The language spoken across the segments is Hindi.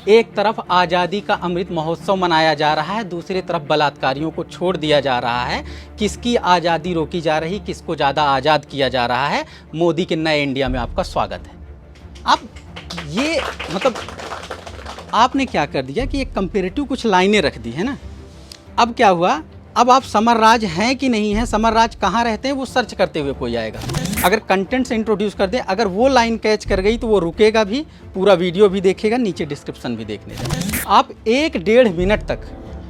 एक तरफ आज़ादी का अमृत महोत्सव मनाया जा रहा है, दूसरी तरफ बलात्कारियों को छोड़ दिया जा रहा है। किसकी आज़ादी रोकी जा रही, किसको ज़्यादा आज़ाद किया जा रहा है? मोदी के नए इंडिया में आपका स्वागत है। अब ये मतलब आपने क्या कर दिया कि एक कंपेरेटिव कुछ लाइनें रख दी है ना। अब क्या हुआ, अब आप समर राज हैं कि नहीं हैं, समर राज कहाँ रहते हैं, वो सर्च करते हुए कोई आएगा। अगर कंटेंट से इंट्रोड्यूस कर दे, अगर वो लाइन कैच कर गई तो वो रुकेगा भी, पूरा वीडियो भी देखेगा, नीचे डिस्क्रिप्शन भी देखने जाएगा। आप 1-1.5 मिनट तक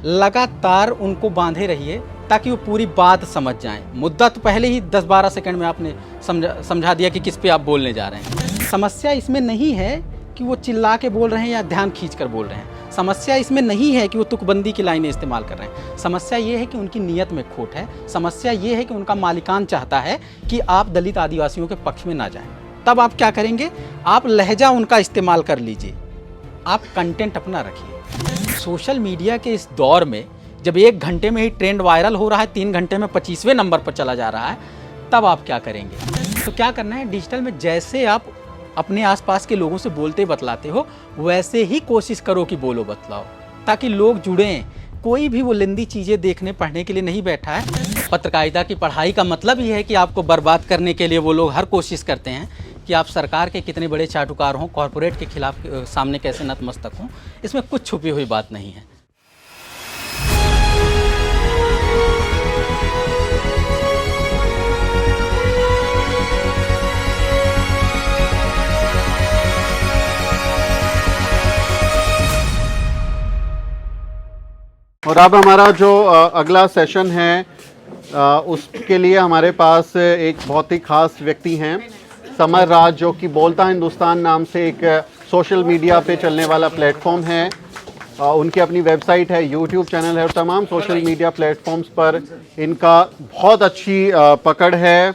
लगातार उनको बांधे रहिए ताकि वो पूरी बात समझ जाएं। मुद्दा तो पहले ही 10-12 सेकंड में आपने समझा दिया कि किस पे आप बोलने जा रहे हैं। समस्या इसमें नहीं है कि वो चिल्ला के बोल रहे हैं या ध्यान खींच कर बोल रहे हैं। समस्या इसमें नहीं है कि वो तुकबंदी की लाइनें इस्तेमाल कर रहे हैं। समस्या ये है कि उनकी नीयत में खोट है। समस्या ये है कि उनका मालिकान चाहता है कि आप दलित आदिवासियों के पक्ष में ना जाएं। तब आप क्या करेंगे, आप लहजा उनका इस्तेमाल कर लीजिए, आप कंटेंट अपना रखिए। सोशल मीडिया के इस दौर में जब 1 घंटे में ही ट्रेंड वायरल हो रहा है, 3 घंटे में 25वें नंबर पर चला जा रहा है, तब आप क्या करेंगे? तो क्या करना है, डिजिटल में जैसे आप अपने आसपास के लोगों से बोलते बतलाते हो, वैसे ही कोशिश करो कि बोलो बतलाओ, ताकि लोग जुड़ें। कोई भी वो लेंदी चीज़ें देखने पढ़ने के लिए नहीं बैठा है। पत्रकारिता की पढ़ाई का मतलब ही है कि आपको बर्बाद करने के लिए वो लोग हर कोशिश करते हैं कि आप सरकार के कितने बड़े चाटुकार हों, कॉरपोरेट के खिलाफ सामने कैसे नतमस्तक हों। इसमें कुछ छुपी हुई बात नहीं है। और अब हमारा जो अगला सेशन है उसके लिए हमारे पास एक बहुत ही खास व्यक्ति हैं, समर राज, जो कि बोलता हिंदुस्तान नाम से एक सोशल मीडिया पे चलने वाला प्लेटफॉर्म है। उनकी अपनी वेबसाइट है, यूट्यूब चैनल है और तमाम सोशल मीडिया प्लेटफॉर्म्स पर इनका बहुत अच्छी पकड़ है।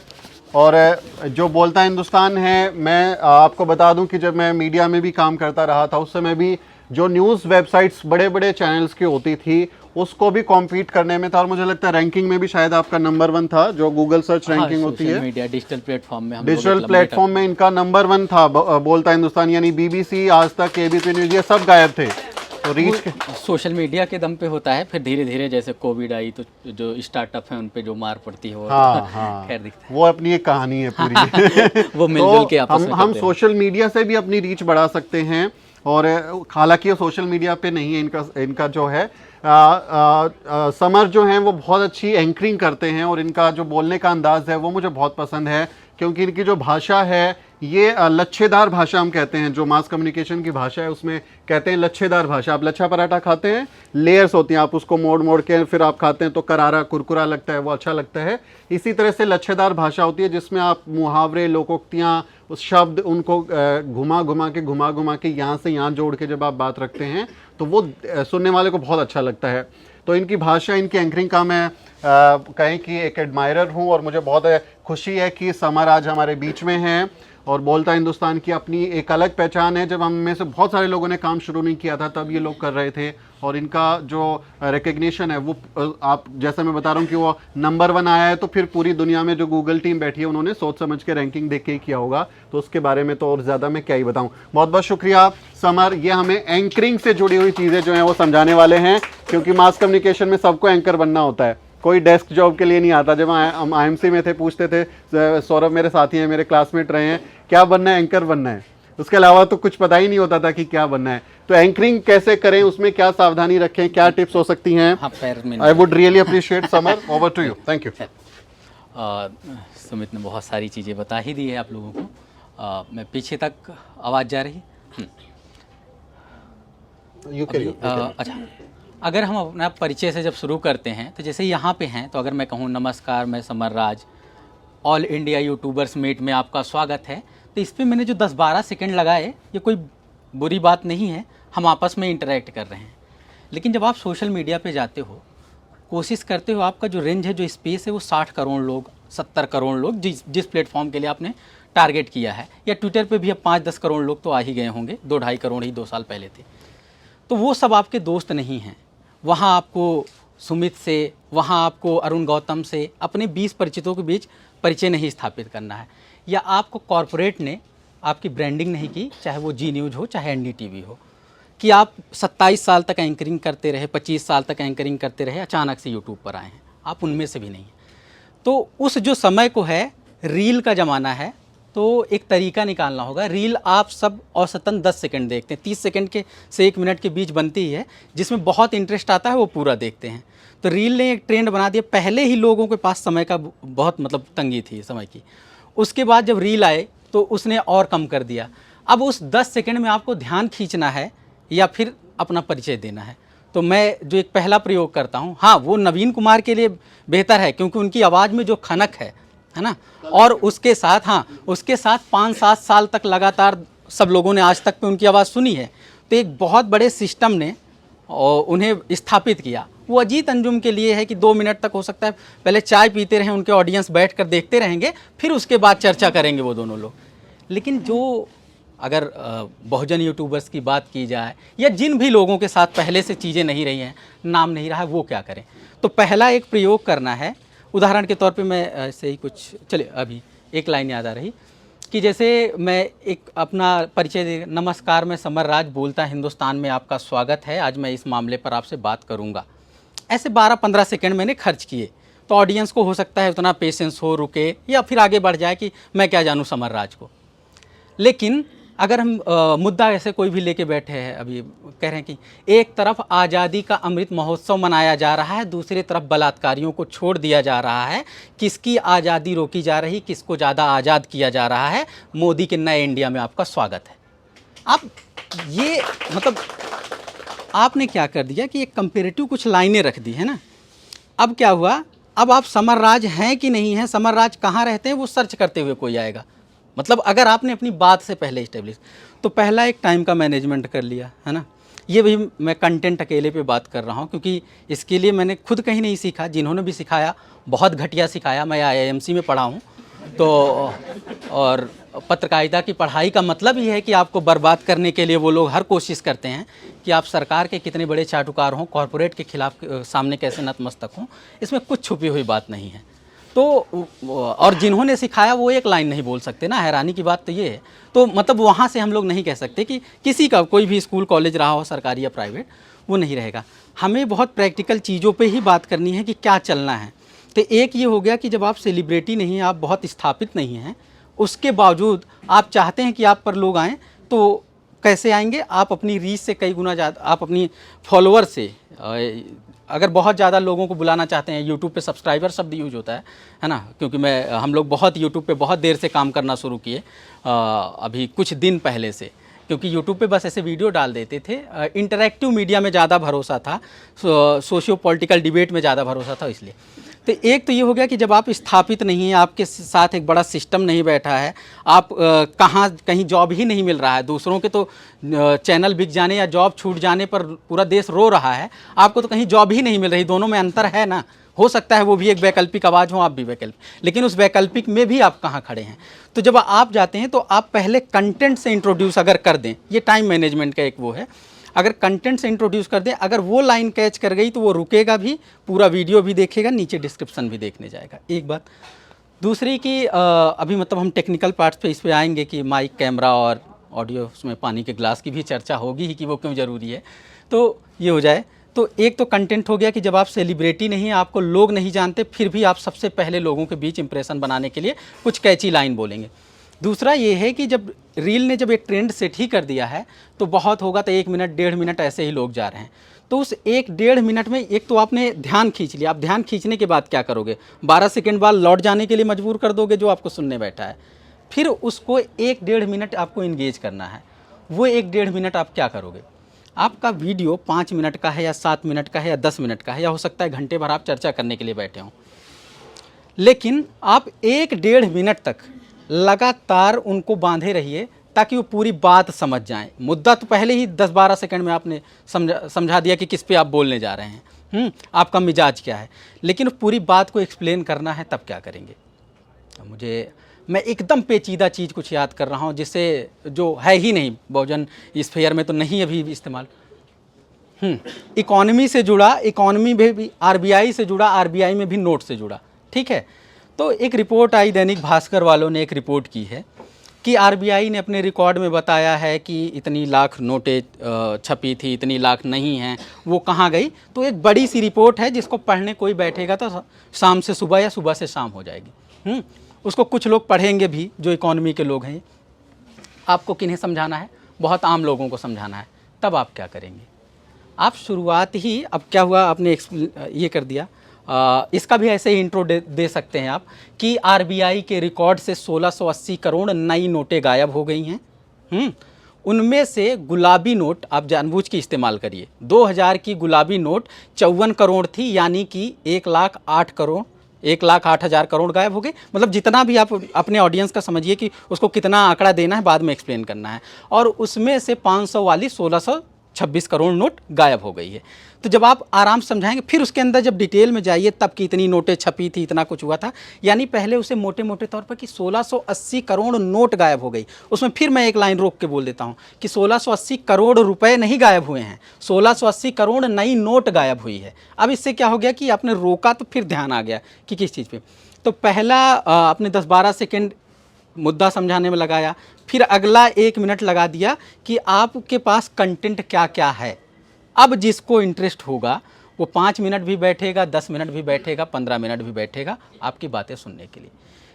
और जो बोलता हिंदुस्तान है, मैं आपको बता दूं कि जब मैं मीडिया में भी काम करता रहा था, उस समय भी जो न्यूज़ वेबसाइट्स बड़े बड़े चैनल्स की होती थी, उसको भी कॉम्पीट करने में था। और मुझे लगता है रैंकिंग में भी शायद आपका नंबर 1 था, जो गूगल सर्च रैंकिंग होती है मीडिया डिजिटल प्लेटफॉर्म में। डिजिटल प्लेटफॉर्म में इनका नंबर 1 था बोलता हिंदुस्तान, यानी BBC, आज तक, ABP न्यूज़, ये सब गायब थे। तो रीच सोशल मीडिया के दम पे होता है, फिर धीरे धीरे जैसे कोविड आई तो जो स्टार्टअप है उन पे जो मार पड़ती है वो खैर दिखता है। वो अपनी एक कहानी है पूरी। वो मिलजुल के आपस में हम सोशल मीडिया से भी अपनी रीच बढ़ा सकते हैं। और हालांकि सोशल मीडिया पे नहीं है, इनका जो है समर जो हैं वो बहुत अच्छी एंकरिंग करते हैं और इनका जो बोलने का अंदाज़ है वो मुझे बहुत पसंद है, क्योंकि इनकी जो भाषा है ये लच्छेदार भाषा हम कहते हैं। जो मास कम्युनिकेशन की भाषा है उसमें कहते हैं लच्छेदार भाषा। आप लच्छा पराठा खाते हैं, लेयर्स होती हैं, आप उसको मोड़ मोड़ के फिर आप खाते हैं तो करारा कुरकुरा लगता है, वो अच्छा लगता है। इसी तरह से लच्छेदार भाषा होती है जिसमें आप मुहावरे, लोकोक्तियाँ, उस शब्द उनको घुमा घुमा के यहाँ से यहाँ जोड़ के जब आप बात रखते हैं तो वो सुनने वाले को बहुत अच्छा लगता है। तो इनकी भाषा, इनकी एंकरिंग का मैं कहें कि एक एडमायरर हूँ और मुझे बहुत खुशी है कि समर आज हमारे बीच में हैं। और बोलता हिंदुस्तान की अपनी एक अलग पहचान है। जब हम में से बहुत सारे लोगों ने काम शुरू नहीं किया था तब ये लोग कर रहे थे, और इनका जो रिकग्निशन है वो आप जैसे मैं बता रहा हूँ कि वो नंबर 1 आया है, तो फिर पूरी दुनिया में जो गूगल टीम बैठी है उन्होंने सोच समझ के रैंकिंग देख के ही किया होगा। तो उसके बारे में तो और ज़्यादा मैं क्या ही बताऊँ। बहुत बहुत शुक्रिया समर, ये हमें एंकरिंग से जुड़ी हुई चीज़ें जो हैं वो समझाने वाले हैं, क्योंकि मास कम्युनिकेशन में सबको एंकर बनना होता है, कोई डेस्क जॉब के लिए नहीं आता। जब हम IMC में थे पूछते थे, सौरभ मेरे साथी हैं, मेरे क्लासमेट रहे हैं, क्या बनना है, एंकर बनना है, उसके अलावा तो कुछ पता ही नहीं होता था कि क्या बनना है। तो एंकरिंग कैसे करें, उसमें क्या सावधानी रखें, क्या टिप्स हो सकती हैं? I would really appreciate summer, over to you. Thank you. Sumit ने बहुत सारी चीज़ें बता ही दी है आप लोगों को। मैं पीछे तक आवाज़ जा रही? अच्छा, अगर हम अपना परिचय से जब शुरू करते हैं तो जैसे यहाँ पे हैं, तो अगर मैं कहूँ नमस्कार, मैं समर राज, ऑल इंडिया यूट्यूबर्स मीट में आपका स्वागत है, तो इस पर मैंने जो 10-12 सेकंड लगाए, ये कोई बुरी बात नहीं है, हम आपस में इंटरेक्ट कर रहे हैं। लेकिन जब आप सोशल मीडिया पे जाते हो, कोशिश करते हो, आपका जो रेंज है, जो स्पेस है, वो 60 करोड़ लोग, 70 करोड़ लोग, जिस प्लेटफॉर्म के लिए आपने टारगेट किया है, या ट्विटर पे भी अब 5-10 करोड़ लोग तो आ ही गए होंगे, 2-2.5 करोड़ ही 2 साल पहले थे। तो वो सब आपके दोस्त नहीं हैं। वहाँ आपको सुमित से, वहाँ आपको अरुण गौतम से, अपने 20 परिचितों के बीच परिचय नहीं स्थापित करना है, या आपको कॉरपोरेट ने आपकी ब्रांडिंग नहीं की, चाहे वो जी न्यूज़ हो, चाहे NDTV हो, कि आप 27 साल तक एंकरिंग करते रहे, 25 साल तक एंकरिंग करते रहे, अचानक से यूट्यूब पर आए हैं, आप उनमें से भी नहीं हैं। तो उस जो समय को है, रील का ज़माना है, तो एक तरीका निकालना होगा। रील आप सब औसतन 10 सेकंड देखते हैं, 30 सेकंड के से 1 मिनट के बीच बनती ही है, जिसमें बहुत इंटरेस्ट आता है वो पूरा देखते हैं। तो रील ने एक ट्रेंड बना दिया। पहले ही लोगों के पास समय का बहुत मतलब तंगी थी समय की, उसके बाद जब रील आए तो उसने और कम कर दिया। अब उस 10 सेकंड में आपको ध्यान खींचना है या फिर अपना परिचय देना है। तो मैं जो एक पहला प्रयोग करता हूँ, हाँ वो नवीन कुमार के लिए बेहतर है क्योंकि उनकी आवाज़ में जो खनक है ना, और उसके साथ उसके साथ 5-7 साल तक लगातार सब लोगों ने आज तक पे उनकी आवाज़ सुनी है। तो एक बहुत बड़े सिस्टम ने उन्हें स्थापित किया। वो अजीत अंजुम के लिए है कि 2 मिनट तक हो सकता है पहले चाय पीते रहें, उनके ऑडियंस बैठ कर देखते रहेंगे, फिर उसके बाद चर्चा करेंगे वो दोनों लोग। लेकिन जो अगर बहुजन यूट्यूबर्स की बात की जाए या जिन भी लोगों के साथ पहले से चीज़ें नहीं रही हैं, नाम नहीं रहा है, वो क्या करें। तो पहला एक प्रयोग करना है। उदाहरण के तौर पे मैं ऐसे ही कुछ, चलिए अभी एक लाइन याद आ रही कि जैसे मैं एक अपना परिचय दे, नमस्कार मैं समर राज बोलता हिंदुस्तान में आपका स्वागत है, आज मैं इस मामले पर आपसे बात करूंगा। ऐसे 12-15 सेकंड मैंने खर्च किए, तो ऑडियंस को हो सकता है उतना पेशेंस हो, रुके या फिर आगे बढ़ जाए कि मैं क्या जानूँ समर राज को। लेकिन अगर हम मुद्दा ऐसे कोई भी लेके बैठे हैं, अभी कह रहे हैं कि एक तरफ आज़ादी का अमृत महोत्सव मनाया जा रहा है, दूसरी तरफ बलात्कारियों को छोड़ दिया जा रहा है, किसकी आज़ादी रोकी जा रही, किसको ज़्यादा आज़ाद किया जा रहा है, मोदी के नए इंडिया में आपका स्वागत है। आप ये मतलब आपने क्या कर दिया कि एक कंपेरेटिव कुछ लाइनें रख दी है ना। अब क्या हुआ, अब आप समर राज हैं कि नहीं हैं, समर राज कहाँ रहते हैं, वो सर्च करते हुए कोई आएगा। मतलब अगर आपने अपनी बात से पहले इस्टेब्लिश, तो पहला एक टाइम का मैनेजमेंट कर लिया है ना। ये भी मैं कंटेंट अकेले पे बात कर रहा हूँ क्योंकि इसके लिए मैंने खुद कहीं नहीं सीखा, जिन्होंने भी सिखाया बहुत घटिया सिखाया। मैं IIMC में पढ़ा हूँ, तो और पत्रकारिता की पढ़ाई का मतलब ये है कि आपको बर्बाद करने के लिए वो लोग हर कोशिश करते हैं कि आप सरकार के कितने बड़े चाटुकार हों, कॉरपोरेट के खिलाफ सामने कैसे नतमस्तक हों। इसमें कुछ छुपी हुई बात नहीं है। तो और जिन्होंने सिखाया वो एक लाइन नहीं बोल सकते ना, हैरानी की बात तो ये है। तो मतलब वहाँ से हम लोग नहीं कह सकते कि किसी का कोई भी स्कूल कॉलेज रहा हो, सरकारी या प्राइवेट, वो नहीं रहेगा। हमें बहुत प्रैक्टिकल चीज़ों पे ही बात करनी है कि क्या चलना है। तो एक ये हो गया कि जब आप सेलिब्रिटी नहीं हैं, आप बहुत स्थापित नहीं हैं, उसके बावजूद आप चाहते हैं कि आप पर लोग आएँ, तो कैसे आएंगे? आप अपनी रीच से कई गुना ज़्यादा, आप अपनी फॉलोअर से, अगर बहुत ज़्यादा लोगों को बुलाना चाहते हैं, यूट्यूब पे सब्सक्राइबर शब्द यूज होता है ना, क्योंकि हम लोग बहुत यूट्यूब पे बहुत देर से काम करना शुरू किए, अभी कुछ दिन पहले से, क्योंकि यूट्यूब पे बस ऐसे वीडियो डाल देते थे। इंटरैक्टिव मीडिया में ज़्यादा भरोसा था, सोशियो पॉलिटिकल डिबेट में ज़्यादा भरोसा था, इसलिए। तो एक तो ये हो गया कि जब आप स्थापित नहीं हैं, आपके साथ एक बड़ा सिस्टम नहीं बैठा है, आप कहीं जॉब ही नहीं मिल रहा है, दूसरों के तो चैनल बिक जाने या जॉब छूट जाने पर पूरा देश रो रहा है, आपको तो कहीं जॉब ही नहीं मिल रही। दोनों में अंतर है ना। हो सकता है वो भी एक वैकल्पिक आवाज़ हो, आप भी वैकल्पिक, लेकिन उस वैकल्पिक में भी आप कहाँ खड़े हैं। तो जब आप जाते हैं तो आप पहले कंटेंट से इंट्रोड्यूस अगर कर दें, ये टाइम मैनेजमेंट का एक वो है, अगर कंटेंट से इंट्रोड्यूस कर दें, अगर वो लाइन कैच कर गई तो वो रुकेगा भी, पूरा वीडियो भी देखेगा, नीचे डिस्क्रिप्शन भी देखने जाएगा। एक बात। दूसरी कि अभी मतलब हम टेक्निकल पार्ट्स पे इस पे आएंगे कि माइक, कैमरा और ऑडियो, उसमें पानी के ग्लास की भी चर्चा होगी ही कि वो क्यों ज़रूरी है। तो ये हो जाए तो एक तो कंटेंट हो गया कि जब आप सेलिब्रिटी नहीं हैं, आपको लोग नहीं जानते, फिर भी आप सबसे पहले लोगों के बीच इंप्रेशन बनाने के लिए कुछ कैची लाइन बोलेंगे। दूसरा ये है कि जब रील ने जब एक ट्रेंड सेट ही कर दिया है तो बहुत होगा तो 1 मिनट 1.5 मिनट ऐसे ही लोग जा रहे हैं। तो उस 1-1.5 मिनट में एक तो आपने ध्यान खींच लिया, आप ध्यान खींचने के बाद क्या करोगे? 12 सेकंड बाद लौट जाने के लिए मजबूर कर दोगे जो आपको सुनने बैठा है। फिर उसको 1-1.5 मिनट आपको इंगेज करना है। वो 1-1.5 मिनट आप क्या करोगे? आपका वीडियो 5 मिनट का है या 7 मिनट का है या 10 मिनट का है, या हो सकता है घंटे भर आप चर्चा करने के लिए बैठे हों, लेकिन आप 1-1.5 मिनट तक लगातार उनको बांधे रहिए ताकि वो पूरी बात समझ जाएं। मुद्दा तो पहले ही 10-12 सेकंड में आपने समझा दिया कि किस पे आप बोलने जा रहे हैं, आपका मिजाज क्या है, लेकिन पूरी बात को एक्सप्लेन करना है, तब क्या करेंगे? तो मैं एकदम पेचीदा चीज़ कुछ याद कर रहा हूँ जिससे, जो है ही नहीं बहुजन स्फीयर में तो नहीं अभी भी इस्तेमाल, इकॉनमी से जुड़ा, इकॉनमी में भी RBI से जुड़ा, RBI में भी नोट से जुड़ा, ठीक है। तो एक रिपोर्ट आई, दैनिक भास्कर वालों ने एक रिपोर्ट की है कि आरबीआई ने अपने रिकॉर्ड में बताया है कि इतनी लाख नोटें छपी थी, इतनी लाख नहीं हैं, वो कहाँ गई? तो एक बड़ी सी रिपोर्ट है जिसको पढ़ने कोई बैठेगा तो शाम से सुबह या सुबह से शाम हो जाएगी। उसको कुछ लोग पढ़ेंगे भी जो इकोनॉमी के लोग हैं। आपको किन्हें समझाना है? बहुत आम लोगों को समझाना है। तब आप क्या करेंगे? आप शुरुआत ही, अब क्या हुआ आपने ये कर दिया, इसका भी ऐसे ही इंट्रो दे सकते हैं आप कि आरबीआई के रिकॉर्ड से 1680 करोड़ नई नोटें गायब हो गई हैं। उनमें से गुलाबी नोट आप जानबूझ के इस्तेमाल करिए। 2000 की गुलाबी नोट 54 करोड़ थी, यानी कि 1,08,000 करोड़ गायब हो गए। मतलब जितना भी आप अपने ऑडियंस का समझिए कि उसको कितना आंकड़ा देना है, बाद में एक्सप्लेन करना है। और उसमें से 500 वाली 1626 करोड़ नोट गायब हो गई है। तो जब आप आराम से समझाएंगे, फिर उसके अंदर जब डिटेल में जाइए तब कि इतनी नोटें छपी थी, इतना कुछ हुआ था, यानी पहले उसे मोटे मोटे तौर पर कि 1680 करोड़ नोट गायब हो गई। उसमें फिर मैं एक लाइन रोक के बोल देता हूँ कि 1680 करोड़ रुपए नहीं गायब हुए हैं, 1680 करोड़ नई नोट गायब हुई है। अब इससे क्या हो गया कि आपने रोका तो फिर ध्यान आ गया कि किस चीज़ पर। तो पहला आपने 10-12 सेकेंड मुद्दा समझाने में लगाया, फिर अगला 1 मिनट लगा दिया कि आपके पास कंटेंट क्या क्या है। अब जिसको इंटरेस्ट होगा वो 5 मिनट भी बैठेगा, 10 मिनट भी बैठेगा, 15 मिनट भी बैठेगा आपकी बातें सुनने के लिए।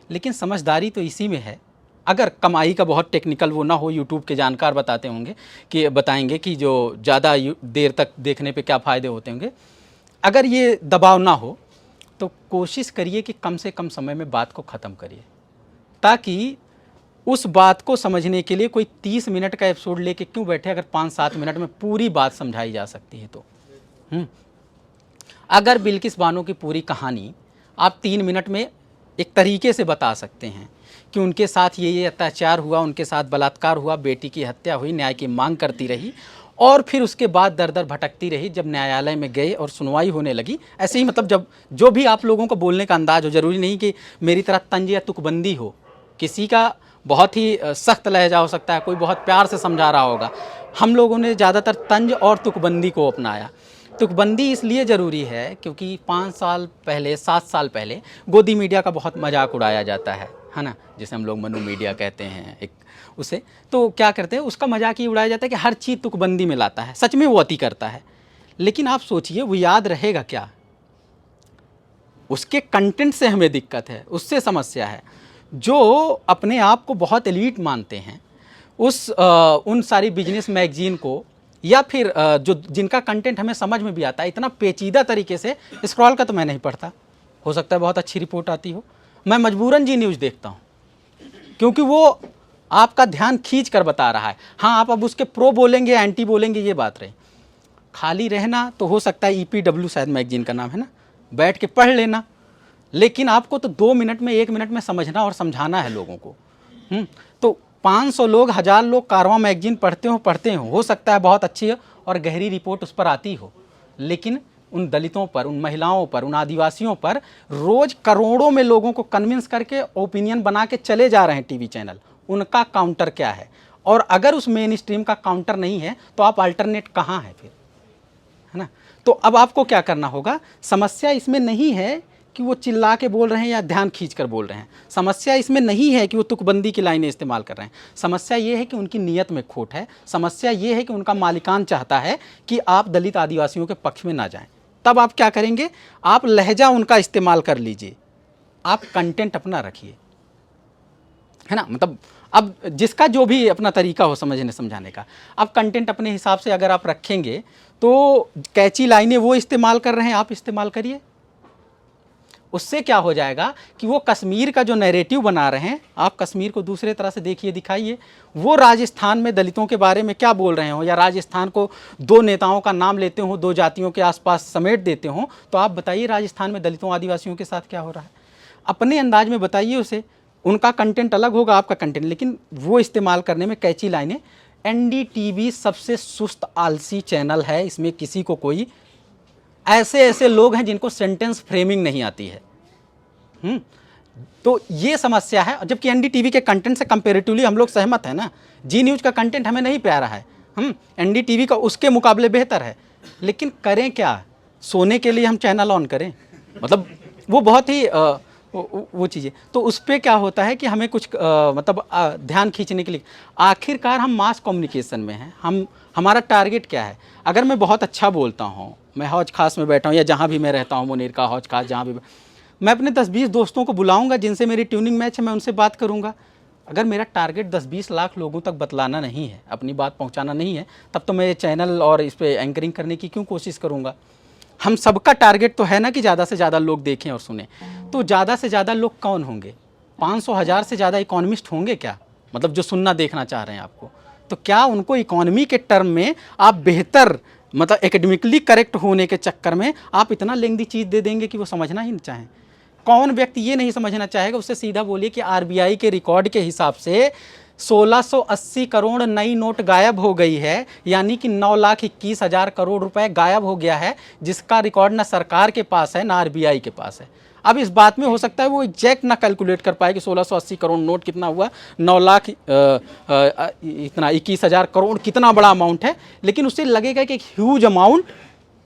लेकिन समझदारी तो इसी में है। अगर कमाई का बहुत टेक्निकल वो ना हो, यूट्यूब के जानकार बताते होंगे कि बताएंगे कि जो ज़्यादा देर तक देखने पे क्या फ़ायदे होते होंगे। अगर ये दबाव ना हो तो कोशिश करिए कि कम से कम समय में बात को ख़त्म करिए, ताकि उस बात को समझने के लिए कोई 30 मिनट का एपिसोड लेके क्यों बैठे, अगर 5-7 मिनट में पूरी बात समझाई जा सकती है तो। अगर बिल्किस बानो की पूरी कहानी आप 3 मिनट में एक तरीके से बता सकते हैं कि उनके साथ ये अत्याचार हुआ, उनके साथ बलात्कार हुआ, बेटी की हत्या हुई, न्याय की मांग करती रही और फिर उसके बाद दर दर भटकती रही, जब न्यायालय में गए और सुनवाई होने लगी। ऐसे ही मतलब जब जो भी आप लोगों को बोलने का अंदाज हो, ज़रूरी नहीं कि मेरी तरह तंज या तुकबंदी हो, किसी का बहुत ही सख्त लहजा हो सकता है, कोई बहुत प्यार से समझा रहा होगा। हम लोगों ने ज़्यादातर तंज और तुकबंदी को अपनाया। तुकबंदी इसलिए ज़रूरी है क्योंकि 5 साल पहले, 7 साल पहले गोदी मीडिया का बहुत मजाक उड़ाया जाता है ना, जिसे हम लोग मनु मीडिया कहते हैं एक उसे। तो क्या करते हैं, उसका मजाक ही उड़ाया जाता है कि हर चीज़ तुकबंदी में लाता है। सच में वो अति करता है, लेकिन आप सोचिए वो याद रहेगा क्या? उसके कंटेंट से हमें दिक्कत है, उससे समस्या है। जो अपने आप को बहुत एलीट मानते हैं, उन सारी बिजनेस मैगजीन को या फिर जो जिनका कंटेंट हमें समझ में भी आता है, इतना पेचीदा तरीके से स्क्रॉल का तो मैं नहीं पढ़ता, हो सकता है बहुत अच्छी रिपोर्ट आती हो, मैं मजबूरन जी न्यूज़ देखता हूँ क्योंकि वो आपका ध्यान खींच कर बता रहा है। हाँ, आप अब उसके प्रो बोलेंगे, एंटी बोलेंगे, ये बात रही। खाली रहना तो हो सकता है EPW शायद मैगजीन का नाम है ना, बैठ के पढ़ लेना, लेकिन आपको तो 2 मिनट में, 1 मिनट में समझना और समझाना है लोगों को। तो 500 लोग, 1000 लोग कारवां मैगजीन पढ़ते हो सकता है बहुत अच्छी और गहरी रिपोर्ट उस पर आती हो, लेकिन उन दलितों पर, उन महिलाओं पर, उन आदिवासियों पर रोज़ करोड़ों में लोगों को कन्विंस करके ओपिनियन बना के चले जा रहे हैं टीवी चैनल। उनका काउंटर क्या है? और अगर उस मेन स्ट्रीम का काउंटर नहीं है तो आप अल्टरनेट कहाँ है फिर, है ना? तो अब आपको क्या करना होगा? समस्या इसमें नहीं है कि वो चिल्ला के बोल रहे हैं या ध्यान खींच कर बोल रहे हैं। समस्या इसमें नहीं है कि वो तुकबंदी की लाइनें इस्तेमाल कर रहे हैं। समस्या ये है कि उनकी नीयत में खोट है। समस्या ये है कि उनका मालिकान चाहता है कि आप दलित आदिवासियों के पक्ष में ना जाएं। तब आप क्या करेंगे? आप लहजा उनका इस्तेमाल कर लीजिए, आप कंटेंट अपना रखिए, है ना? मतलब अब जिसका जो भी अपना तरीका हो समझने समझाने का, अब कंटेंट अपने हिसाब से अगर आप रखेंगे तो कैची लाइनें वो इस्तेमाल कर रहे हैं, आप इस्तेमाल करिए। उससे क्या हो जाएगा कि वो कश्मीर का जो नैरेटिव बना रहे हैं, आप कश्मीर को दूसरे तरह से देखिए, दिखाइए। वो राजस्थान में दलितों के बारे में क्या बोल रहे हो, या राजस्थान को 2 नेताओं का नाम लेते हो, 2 जातियों के आसपास समेट देते हो, तो आप बताइए राजस्थान में दलितों आदिवासियों के साथ क्या हो रहा है। अपने अंदाज में बताइए उसे। उनका कंटेंट अलग होगा, आपका कंटेंट, लेकिन वो इस्तेमाल करने में कैची लाइनें। NDTV सबसे सुस्त आलसी चैनल है, इसमें किसी को कोई ऐसे लोग हैं जिनको सेंटेंस फ्रेमिंग नहीं आती है। तो ये समस्या है, जबकि NDTV के कंटेंट से कंपेरेटिवली हम लोग सहमत हैं ना। जी न्यूज़ का कंटेंट हमें नहीं प्यारा है, NDTV का उसके मुकाबले बेहतर है, लेकिन करें क्या? सोने के लिए हम चैनल ऑन करें? मतलब वो बहुत ही वो चीज़ें। तो उस पे क्या होता है कि हमें कुछ मतलब ध्यान खींचने के लिए, आखिरकार हम मास कम्युनिकेशन में हैं, हमारा टारगेट क्या है? अगर मैं बहुत अच्छा बोलता हूँ, मैं हौज खास में बैठा हूँ या जहाँ भी मैं रहता हूँ, मुनीर का हौज खास जहाँ भी, मैं अपने 10-20 दोस्तों को बुलाऊंगा जिनसे मेरी ट्यूनिंग मैच है, मैं उनसे बात करूंगा। अगर मेरा टारगेट 10-20 लाख लोगों तक बतलाना नहीं है, अपनी बात पहुंचाना नहीं है, तब तो मैं ये चैनल और इस पे एंकरिंग करने की क्यों कोशिश करूंगा? हम सबका टारगेट तो है ना कि ज़्यादा से ज़्यादा लोग देखें और सुने। तो ज़्यादा से ज़्यादा लोग कौन होंगे? 500,000 से ज़्यादा इकोनॉमिस्ट होंगे क्या, मतलब जो सुनना देखना चाह रहे हैं आपको? तो क्या उनको इकोनॉमी के टर्म में आप बेहतर, मतलब एकेडमिकली करेक्ट होने के चक्कर में आप इतना लेंदी चीज़ दे देंगे कि वो समझना ही नहीं चाहें? कौन व्यक्ति ये नहीं समझना चाहेगा? उससे सीधा बोलिए कि आरबीआई के रिकॉर्ड के हिसाब से 1680 करोड़ नई नोट गायब हो गई है, यानी कि 9,21,000 करोड़ रुपए गायब हो गया है, जिसका रिकॉर्ड ना सरकार के पास है ना आरबीआई के पास है। अब इस बात में हो सकता है वो एग्जैक्ट ना कैलकुलेट कर पाए कि 1680 करोड़ नोट कितना हुआ, 9 लाख इतना 21,000 करोड़ कितना बड़ा अमाउंट है, लेकिन उससे लगेगा कि एक ह्यूज अमाउंट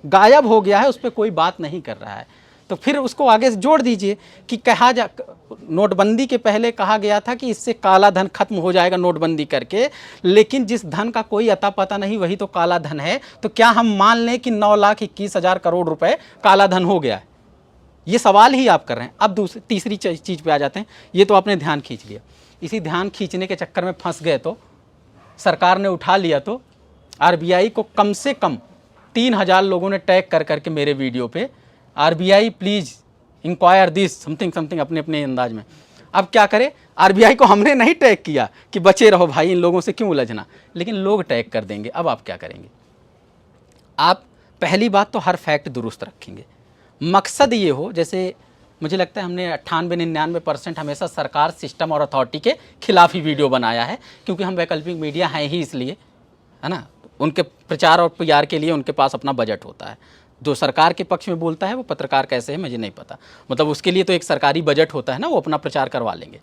गायब हो गया है, उस पर कोई बात नहीं कर रहा है। तो फिर उसको आगे से जोड़ दीजिए कि नोटबंदी के पहले कहा गया था कि इससे काला धन खत्म हो जाएगा नोटबंदी करके, लेकिन जिस धन का कोई अता पता नहीं वही तो काला धन है। तो क्या हम मान लें कि 9,21,000 करोड़ रुपए काला धन हो गया है? ये सवाल ही आप कर रहे हैं। अब तीसरी चीज़ पे आ जाते हैं। ये तो आपने ध्यान खींच लिया, इसी ध्यान खींचने के चक्कर में फंस गए तो सरकार ने उठा लिया, तो आरबीआई को कम से कम 3,000 लोगों ने टैग कर करके मेरे वीडियो पे, RBI please inquire this something something, अपने अपने अंदाज में। अब क्या करें, आरबीआई को हमने नहीं टैग किया कि बचे रहो भाई, इन लोगों से क्यों उलझना, लेकिन लोग टैग कर देंगे। अब आप क्या करेंगे? आप पहली बात तो हर फैक्ट दुरुस्त रखेंगे। मकसद ये हो, जैसे मुझे लगता है हमने 98-99% हमेशा सरकार, सिस्टम और अथॉरिटी के खिलाफ ही वीडियो बनाया है, क्योंकि हम वैकल्पिक मीडिया हैं ही इसलिए, है ना। उनके प्रचार और पीआर के लिए उनके पास अपना बजट होता है। जो सरकार के पक्ष में बोलता है वो पत्रकार कैसे है मुझे नहीं पता, मतलब उसके लिए तो एक सरकारी बजट होता है ना, वो अपना प्रचार करवा लेंगे।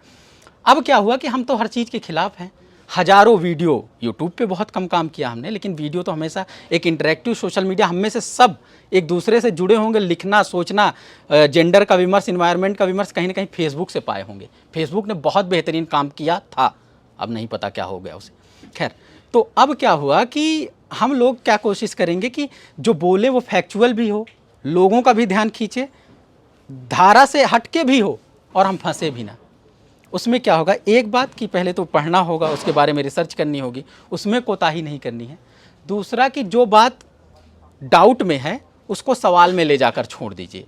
अब क्या हुआ कि हम तो हर चीज़ के खिलाफ हैं। हज़ारों वीडियो यूट्यूब पे बहुत कम काम किया हमने, लेकिन वीडियो तो हमेशा एक इंटरेक्टिव सोशल मीडिया, हम में से सब एक दूसरे से जुड़े होंगे, लिखना, सोचना, जेंडर का विमर्श, इन्वायरमेंट का विमर्श कहीं ना कहीं फेसबुक से पाए होंगे। फेसबुक ने बहुत बेहतरीन काम किया था, अब नहीं पता क्या हो गया उसे। खैर, तो अब क्या हुआ कि हम लोग क्या कोशिश करेंगे कि जो बोले वो फैक्चुअल भी हो, लोगों का भी ध्यान खींचे, धारा से हटके भी हो, और हम फंसे भी ना। उसमें क्या होगा, एक बात कि पहले तो पढ़ना होगा, उसके बारे में रिसर्च करनी होगी, उसमें कोताही नहीं करनी है। दूसरा कि जो बात डाउट में है उसको सवाल में ले जाकर छोड़ दीजिए।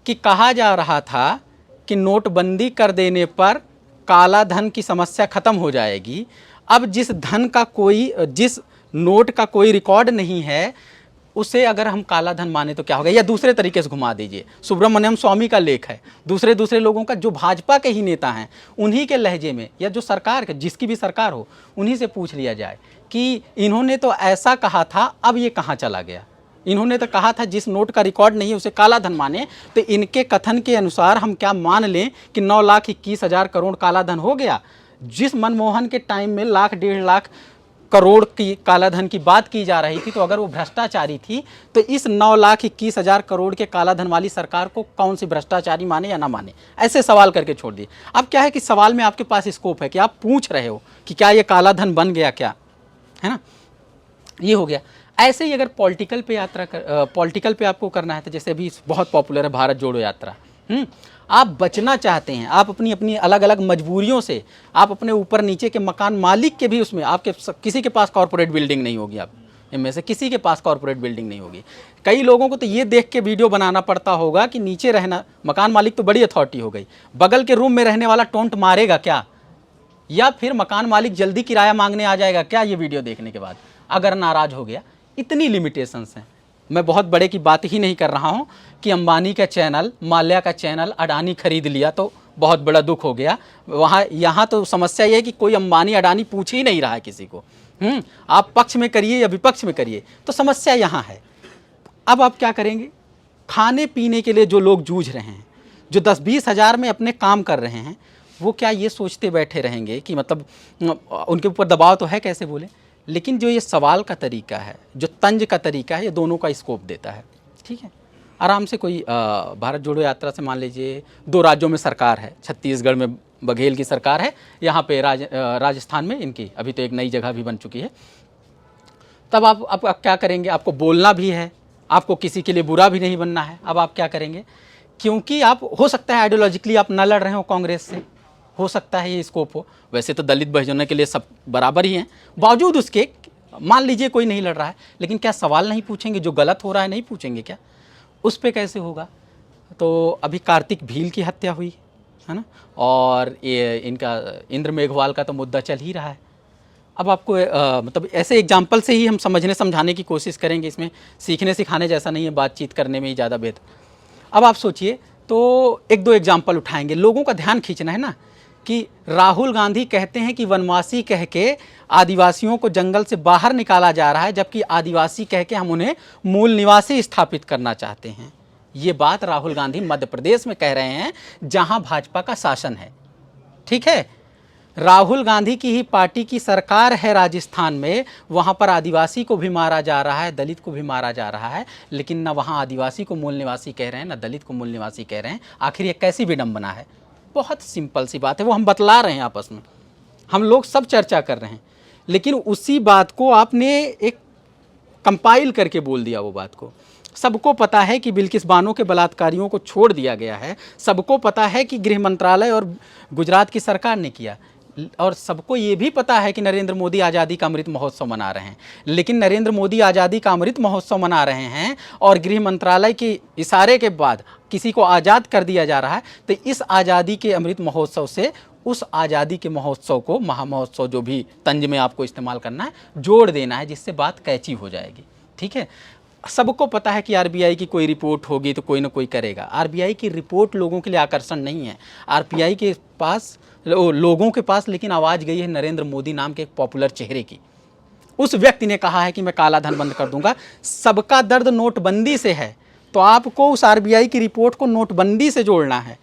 कि कहा जा रहा था कि नोटबंदी कर देने पर काला धन की समस्या खत्म हो जाएगी। अब जिस नोट का कोई रिकॉर्ड नहीं है, उसे अगर हम काला धन माने तो क्या होगा? या दूसरे तरीके से घुमा दीजिए, सुब्रमण्यम स्वामी का लेख है, दूसरे लोगों का, जो भाजपा के ही नेता हैं, उन्हीं के लहजे में, या जो सरकार, जिसकी भी सरकार हो, उन्हीं से पूछ लिया जाए कि इन्होंने तो ऐसा कहा था, अब ये कहाँ चला गया? इन्होंने तो कहा था जिस नोट का रिकॉर्ड नहीं है उसे काला धन माने, तो इनके कथन के अनुसार हम क्या मान लें कि 9,21,000 करोड़ काला धन हो गया? जिस मनमोहन के टाइम में 1,00,000-1.5 लाख करोड़ की काला धन की बात की जा रही थी, तो अगर वो भ्रष्टाचारी थी, तो इस 9,21,000 करोड़ के काला धन वाली सरकार को कौन सी भ्रष्टाचारी माने या ना माने? ऐसे सवाल करके छोड़ दिए। अब क्या है कि सवाल में आपके पास स्कोप है कि आप पूछ रहे हो कि क्या ये काला धन बन गया क्या, है ना, ये हो गया। ऐसे ही अगर पॉलिटिकल पे आपको करना है, तो जैसे अभी बहुत पॉपुलर है भारत जोड़ो यात्रा, आप बचना चाहते हैं, आप अपनी अपनी अलग अलग मजबूरियों से, आप अपने ऊपर नीचे के मकान मालिक के भी, उसमें आपके किसी के पास कॉर्पोरेट बिल्डिंग नहीं होगी, आप इनमें से किसी के पास कॉर्पोरेट बिल्डिंग नहीं होगी। कई लोगों को तो ये देख के वीडियो बनाना पड़ता होगा कि नीचे रहना, मकान मालिक तो बड़ी अथॉरिटी हो गई, बगल के रूम में रहने वाला टोंट मारेगा क्या, या फिर मकान मालिक जल्दी किराया मांगने आ जाएगा क्या ये वीडियो देखने के बाद, अगर नाराज़ हो गया? इतनी लिमिटेशंस हैं। मैं बहुत बड़े की बात ही नहीं कर रहा हूं कि अंबानी का चैनल, माल्या का चैनल अडानी खरीद लिया तो बहुत बड़ा दुख हो गया। यहाँ तो समस्या ये है कि कोई अंबानी अडानी पूछ ही नहीं रहा है किसी को। आप पक्ष में करिए या विपक्ष में करिए, तो समस्या यहाँ है। अब आप क्या करेंगे? खाने पीने के लिए जो लोग जूझ रहे हैं, जो 10-20 हज़ार में अपने काम कर रहे हैं, वो क्या ये सोचते बैठे रहेंगे कि मतलब उनके ऊपर दबाव तो है, कैसे बोले, लेकिन जो ये सवाल का तरीका है, जो तंज का तरीका है, ये दोनों का स्कोप देता है। ठीक है, आराम से कोई भारत जोड़ो यात्रा से मान लीजिए 2 राज्यों में सरकार है, छत्तीसगढ़ में बघेल की सरकार है, यहाँ पे राजस्थान में इनकी अभी तो एक नई जगह भी बन चुकी है। तब आप क्या करेंगे? आपको बोलना भी है, आपको किसी के लिए बुरा भी नहीं बनना है। अब आप क्या करेंगे? क्योंकि आप हो सकता है आइडियोलॉजिकली आप ना लड़ रहे हो कांग्रेस से, हो सकता है ये स्कोप हो। वैसे तो दलित बहुजनों के लिए सब बराबर ही हैं, बावजूद उसके मान लीजिए कोई नहीं लड़ रहा है, लेकिन क्या सवाल नहीं पूछेंगे? जो गलत हो रहा है नहीं पूछेंगे क्या? उस पर कैसे होगा? तो अभी कार्तिक भील की हत्या हुई है ना, और ये इनका इंद्र मेघवाल का तो मुद्दा चल ही रहा है। अब आपको मतलब ऐसे एग्जाम्पल से ही हम समझने समझाने की कोशिश करेंगे, इसमें सीखने सिखाने जैसा नहीं है, बातचीत करने में ही ज़्यादा बेहतर। अब आप सोचिए, तो 1-2 एग्जाम्पल उठाएंगे, लोगों का ध्यान खींचना है ना, कि राहुल गांधी कहते हैं कि वनवासी कह के आदिवासियों को जंगल से बाहर निकाला जा रहा है, जबकि आदिवासी कह के हम उन्हें मूल निवासी स्थापित करना चाहते हैं। ये बात राहुल गांधी मध्य प्रदेश में कह रहे हैं, जहां भाजपा का शासन है। ठीक है, राहुल गांधी की ही पार्टी की सरकार है राजस्थान में, वहाँ पर आदिवासी को भी मारा जा रहा है, दलित को भी मारा जा रहा है, लेकिन ना वहाँ आदिवासी को मूल निवासी कह रहे हैं, ना दलित को मूल निवासी कह रहे हैं। आखिर ये कैसी विडंबना है? बहुत सिंपल सी बात है, वो हम बतला रहे हैं आपस में, हम लोग सब चर्चा कर रहे हैं, लेकिन उसी बात को आपने एक कंपाइल करके बोल दिया। वो बात को सबको पता है कि बिल्किस बानो के बलात्कारियों को छोड़ दिया गया है, सबको पता है कि गृह मंत्रालय और गुजरात की सरकार ने किया, और सबको ये भी पता है कि नरेंद्र मोदी आज़ादी का अमृत महोत्सव मना रहे हैं। लेकिन नरेंद्र मोदी आज़ादी का अमृत महोत्सव मना रहे हैं और गृह मंत्रालय के इशारे के बाद किसी को आज़ाद कर दिया जा रहा है, तो इस आज़ादी के अमृत महोत्सव से उस आज़ादी के महोत्सव को, महामहोत्सव जो भी तंज में आपको इस्तेमाल करना है, जोड़ देना है, जिससे बात कैची हो जाएगी। ठीक है, सबको पता है कि आरबीआई की कोई रिपोर्ट होगी तो कोई ना कोई करेगा। आरबीआई की रिपोर्ट लोगों के लिए आकर्षण नहीं है। आरबीआई के पास, लोगों के पास लेकिन आवाज़ गई है नरेंद्र मोदी नाम के एक पॉपुलर चेहरे की। उस व्यक्ति ने कहा है कि मैं काला धन बंद कर दूंगा। सबका दर्द नोटबंदी से है, तो आपको उस आरबीआई की रिपोर्ट को नोटबंदी से जोड़ना है।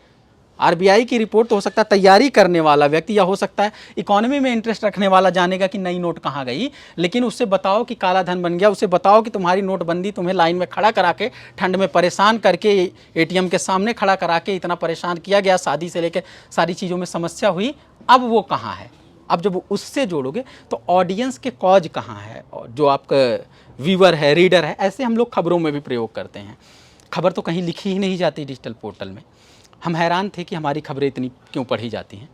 आरबीआई की रिपोर्ट तो हो सकता है तैयारी करने वाला व्यक्ति, या हो सकता है इकोनॉमी में इंटरेस्ट रखने वाला जानेगा कि नई नोट कहाँ गई, लेकिन उससे बताओ कि काला धन बन गया, उससे बताओ कि तुम्हारी नोटबंदी तुम्हें लाइन में खड़ा करा के, ठंड में परेशान करके, एटीएम के सामने खड़ा करा के इतना परेशान किया गया, शादी से लेकर सारी चीज़ों में समस्या हुई, अब वो कहाँ है? अब जब उससे जोड़ोगे तो ऑडियंस के कॉज कहाँ है, जो आपका व्यूअर है, रीडर है। ऐसे हम लोग खबरों में भी प्रयोग करते हैं। खबर तो कहीं लिखी ही नहीं जाती डिजिटल पोर्टल में। हम हैरान थे कि हमारी खबरें इतनी क्यों पढ़ी जाती हैं।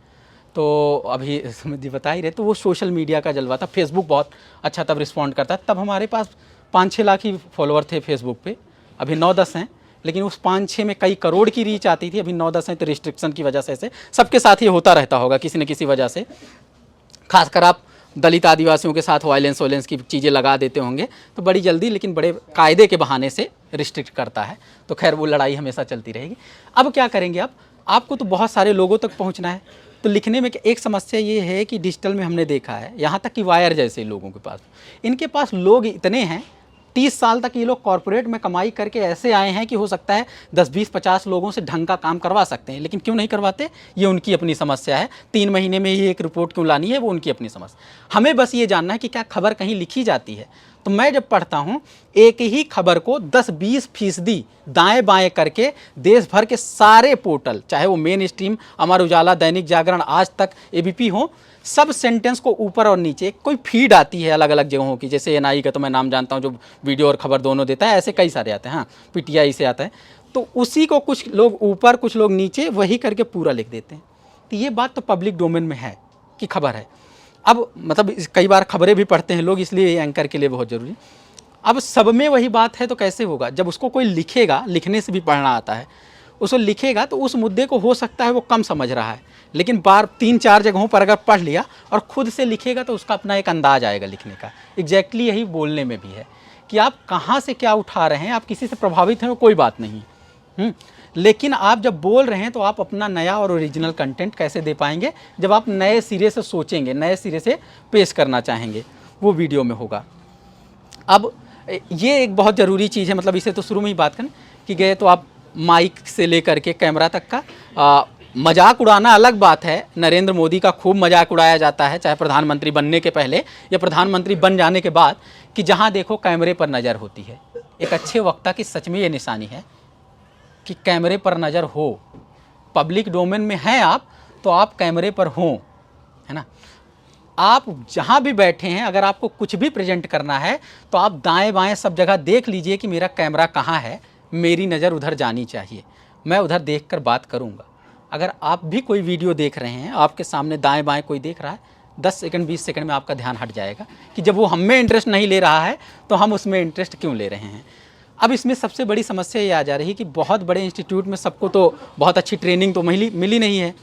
तो अभी जी बता ही रहे, तो वो सोशल मीडिया का जलवा था। फेसबुक बहुत अच्छा तब रिस्पॉन्ड करता, तब हमारे पास 5-6 लाख ही फॉलोअर थे फेसबुक पे, अभी 9-10 हैं, लेकिन उस 5-6 में कई करोड़ की रीच आती थी। अभी 9-10 हैं, तो रिस्ट्रिक्शन की वजह से सबके साथ ये होता रहता होगा किसी न किसी वजह से। खासकर आप दलित आदिवासियों के साथ वायलेंस की चीज़ें लगा देते होंगे, तो बड़ी जल्दी, लेकिन बड़े कायदे के बहाने से रिस्ट्रिक्ट करता है। तो खैर वो लड़ाई हमेशा चलती रहेगी। अब क्या करेंगे आप? आपको तो बहुत सारे लोगों तक पहुंचना है, तो लिखने में एक समस्या ये है कि डिजिटल में हमने देखा है, यहाँ तक कि वायर जैसे लोगों के पास, इनके पास लोग इतने हैं, 30 साल तक ये लोग कॉर्पोरेट में कमाई करके ऐसे आए हैं कि हो सकता है 10-20-50 लोगों से ढंग का काम करवा सकते हैं, लेकिन क्यों नहीं करवाते? ये उनकी अपनी समस्या है। 3 महीने में ही एक रिपोर्ट क्यों लानी है, वो उनकी अपनी समस्या। हमें बस ये जानना है कि क्या खबर कहीं लिखी जाती है। तो मैं जब पढ़ता हूँ, एक ही खबर को 10-20% दाएं बाएं करके देश भर के सारे पोर्टल, चाहे वो मेन स्ट्रीम, अमर उजाला, दैनिक जागरण, आज तक, एबीपी हो, सब सेंटेंस को ऊपर और नीचे कोई फीड आती है अलग अलग जगहों की। जैसे एनआई का तो मैं नाम जानता हूँ, जो वीडियो और खबर दोनों देता है, ऐसे कई सारे आते हैं। हाँ, पीटीआई से आता है, तो उसी को कुछ लोग ऊपर कुछ लोग नीचे वही करके पूरा लिख देते हैं। तो ये बात तो पब्लिक डोमेन में है कि खबर है। अब मतलब कई बार खबरें भी पढ़ते हैं लोग, इसलिए एंकर के लिए बहुत ज़रूरी। अब सब में वही बात है तो कैसे होगा? जब उसको कोई लिखेगा, लिखने से भी पढ़ना आता है, उसको लिखेगा तो उस मुद्दे को हो सकता है वो कम समझ रहा है, लेकिन 3-4 जगहों पर अगर पढ़ लिया और ख़ुद से लिखेगा तो उसका अपना एक अंदाज आएगा लिखने का। एग्जैक्टली यही बोलने में भी है कि आप कहाँ से क्या उठा रहे हैं। आप किसी से प्रभावित हैं, कोई बात नहीं, लेकिन आप जब बोल रहे हैं तो आप अपना नया और ओरिजिनल कंटेंट कैसे दे पाएंगे? जब आप नए सिरे से सोचेंगे, नए सिरे से पेश करना चाहेंगे, वो वीडियो में होगा। अब ये एक बहुत ज़रूरी चीज़ है, मतलब इसे तो शुरू में ही बात करें कि गए तो आप माइक से लेकर के कैमरा तक का मजाक उड़ाना अलग बात है। नरेंद्र मोदी का खूब मजाक उड़ाया जाता है, चाहे प्रधानमंत्री बनने के पहले या प्रधानमंत्री बन जाने के बाद, कि जहाँ देखो कैमरे पर नज़र होती है। एक अच्छे वक्ता की सच में ये निशानी है कि कैमरे पर नज़र हो, पब्लिक डोमेन में हैं आप तो आप कैमरे पर हों, है ना। आप जहाँ भी बैठे हैं, अगर आपको कुछ भी प्रेजेंट करना है तो आप दाएं बाएं सब जगह देख लीजिए कि मेरा कैमरा कहाँ है, मेरी नज़र उधर जानी चाहिए, मैं उधर देखकर बात करूँगा। अगर आप भी कोई वीडियो देख रहे हैं, आपके सामने दाएं बाएं कोई देख रहा है, 10 सेकंड 20 सेकंड में आपका ध्यान हट जाएगा कि जब वो हम में इंटरेस्ट नहीं ले रहा है तो हम उसमें इंटरेस्ट क्यों ले रहे हैं। अब इसमें सबसे बड़ी समस्या ये आ जा रही है कि बहुत बड़े इंस्टीट्यूट में सबको तो बहुत अच्छी ट्रेनिंग तो मिली नहीं है,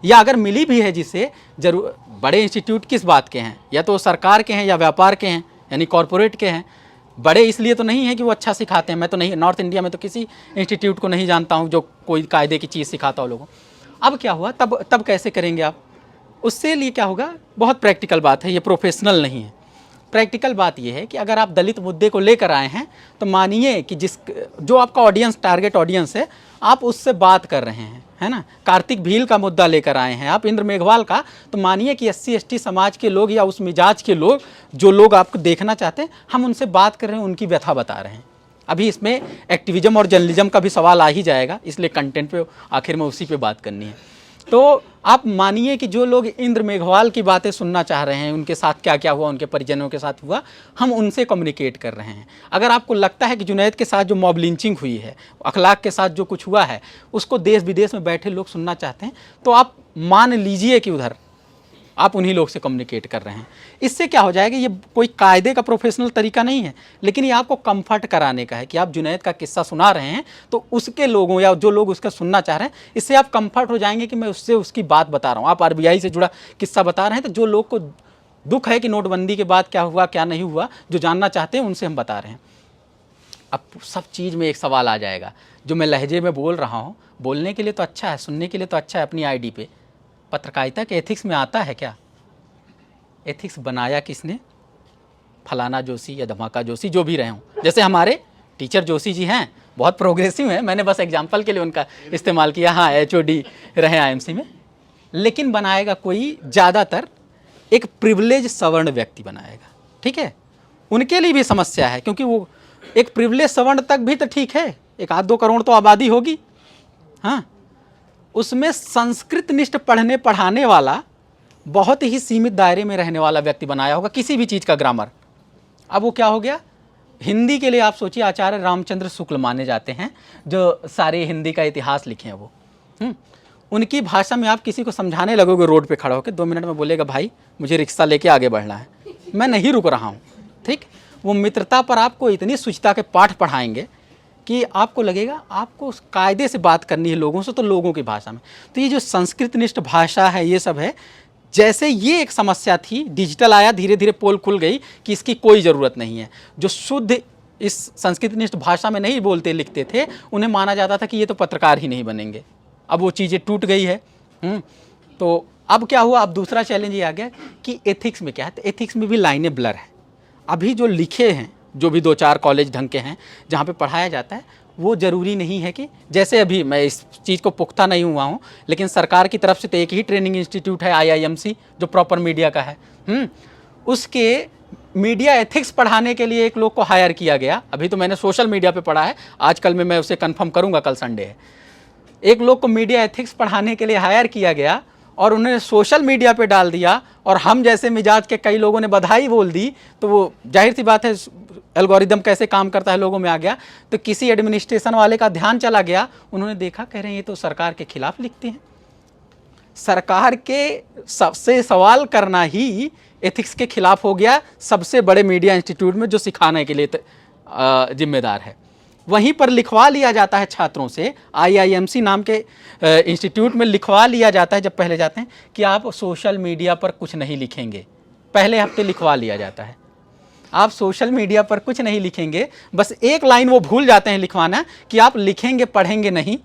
या अगर मिली भी है जिसे जरूर, बड़े इंस्टीट्यूट किस बात के हैं, या तो सरकार के हैं या व्यापार के हैं, यानी कॉरपोरेट के हैं। बड़े इसलिए तो नहीं है कि वो अच्छा सिखाते हैं, मैं तो नहीं, नॉर्थ इंडिया में तो किसी इंस्टीट्यूट को नहीं जानता हूँ जो कोई कायदे की चीज़ सिखाता हो लोगों। अब क्या हुआ, तब कैसे करेंगे आप, उससे लिए क्या होगा, बहुत प्रैक्टिकल बात है, ये प्रोफेशनल नहीं है। प्रैक्टिकल बात ये है कि अगर आप दलित मुद्दे को लेकर आए हैं तो मानिए कि जो आपका ऑडियंस, टारगेट ऑडियंस है, आप उससे बात कर रहे हैं, है ना। कार्तिक भील का मुद्दा लेकर आए हैं आप, इंद्र मेघवाल का, तो मानिए कि SC ST समाज के लोग या उस मिजाज के लोग, जो लोग आपको देखना चाहते हैं, हम उनसे बात कर रहे हैं, उनकी व्यथा बता रहे हैं। अभी इसमें एक्टिविज्म और जर्नलिज्म का भी सवाल आ ही जाएगा, इसलिए कंटेंट पे आखिर में उसी पे बात करनी है। तो आप मानिए कि जो लोग इंद्र मेघवाल की बातें सुनना चाह रहे हैं, उनके साथ क्या क्या हुआ, उनके परिजनों के साथ हुआ, हम उनसे कम्युनिकेट कर रहे हैं। अगर आपको लगता है कि जुनैद के साथ जो मॉब लिंचिंग हुई है, अखलाक के साथ जो कुछ हुआ है, उसको देश विदेश में बैठे लोग सुनना चाहते हैं, तो आप मान लीजिए कि उधर आप उन्हीं लोग से कम्युनिकेट कर रहे हैं। इससे क्या हो जाएगा, ये कोई कायदे का प्रोफेशनल तरीका नहीं है, लेकिन ये आपको कंफर्ट कराने का है कि आप जुनैद का किस्सा सुना रहे हैं तो उसके लोगों या जो लोग उसका सुनना चाह रहे हैं, इससे आप कंफर्ट हो जाएंगे कि मैं उससे उसकी बात बता रहा हूँ। आप RBI से जुड़ा किस्सा बता रहे हैं, तो जो लोग को दुख है कि नोटबंदी के बाद क्या हुआ क्या नहीं हुआ, जो जानना चाहते हैं उनसे हम बता रहे हैं। अब सब चीज़ में एक सवाल आ जाएगा, जो मैं लहजे में बोल रहा हूँ, बोलने के लिए तो अच्छा है, सुनने के लिए तो अच्छा है अपनी ID पे, पत्रकारिता के एथिक्स में आता है क्या? एथिक्स बनाया किसने? फलाना जोशी या धमाका जोशी, जो भी रहे हों। जैसे हमारे टीचर जोशी जी हैं, बहुत प्रोग्रेसिव हैं, मैंने बस एग्जाम्पल के लिए उनका इस्तेमाल किया। हाँ, HOD रहे IMC में, लेकिन बनाएगा कोई ज़्यादातर एक प्रिविलेज सवर्ण व्यक्ति बनाएगा, ठीक है। उनके लिए भी समस्या है, क्योंकि वो एक प्रिविलेज सवर्ण तक भी तो ठीक है, 1-2 करोड़ तो आबादी होगी, हाँ, उसमें संस्कृत निष्ठ पढ़ने पढ़ाने वाला बहुत ही सीमित दायरे में रहने वाला व्यक्ति बनाया होगा, किसी भी चीज़ का ग्रामर। अब वो क्या हो गया, हिंदी के लिए आप सोचिए, आचार्य रामचंद्र शुक्ल माने जाते हैं, जो सारे हिंदी का इतिहास लिखे हैं वो। उनकी भाषा में आप किसी को समझाने लगोगे रोड पे खड़ा होकर, 2 मिनट में बोलेगा भाई मुझे रिक्शा लेके आगे बढ़ना है, मैं नहीं रुक रहा हूँ, ठीक। वो मित्रता पर आपको इतनी शुचिता के पाठ पढ़ाएंगे कि आपको लगेगा आपको उस कायदे से बात करनी है लोगों से, तो लोगों की भाषा में। तो ये जो संस्कृतनिष्ठ भाषा है, ये सब है। जैसे ये एक समस्या थी, डिजिटल आया, धीरे धीरे पोल खुल गई कि इसकी कोई ज़रूरत नहीं है। जो शुद्ध इस संस्कृतनिष्ठ भाषा में नहीं बोलते लिखते थे, उन्हें माना जाता था कि ये तो पत्रकार ही नहीं बनेंगे। अब वो चीज़ें टूट गई है। तो अब क्या हुआ, अब दूसरा चैलेंज ये आ गया कि एथिक्स में क्या है। तो एथिक्स में भी लाइनें ब्लर है। अभी जो लिखे हैं, जो भी 2-4 कॉलेज ढंग के हैं जहाँ पे पढ़ाया जाता है, वो ज़रूरी नहीं है कि, जैसे अभी मैं इस चीज़ को पुख्ता नहीं हुआ हूँ, लेकिन सरकार की तरफ से तो एक ही ट्रेनिंग इंस्टीट्यूट है IIMC, जो प्रॉपर मीडिया का है। उसके मीडिया एथिक्स पढ़ाने के लिए एक लोग को हायर किया गया। अभी तो मैंने सोशल मीडिया पे पढ़ा है, आजकल में मैं उसे कंफर्म करूँगा, कल संडे है। एक लोग को मीडिया एथिक्स पढ़ाने के लिए हायर किया गया और उन्होंने सोशल मीडिया पे डाल दिया, और हम जैसे मिजाज के कई लोगों ने बधाई बोल दी। तो वो जाहिर सी बात है, एल्गोरिदम कैसे काम करता है लोगों में आ गया। तो किसी एडमिनिस्ट्रेशन वाले का ध्यान चला गया, उन्होंने देखा, कह रहे हैं ये तो सरकार के खिलाफ लिखते हैं। सरकार के सबसे सवाल करना ही एथिक्स के खिलाफ हो गया सबसे बड़े मीडिया इंस्टीट्यूट में, जो सिखाने के लिए जिम्मेदार है। वहीं पर लिखवा लिया जाता है छात्रों से, IIMC नाम के इंस्टीट्यूट में लिखवा लिया जाता है जब पहले जाते हैं कि आप सोशल मीडिया पर कुछ नहीं लिखेंगे। पहले हफ्ते लिखवा लिया जाता है, आप सोशल मीडिया पर कुछ नहीं लिखेंगे। बस एक लाइन वो भूल जाते हैं लिखवाना, कि आप लिखेंगे पढ़ेंगे नहीं,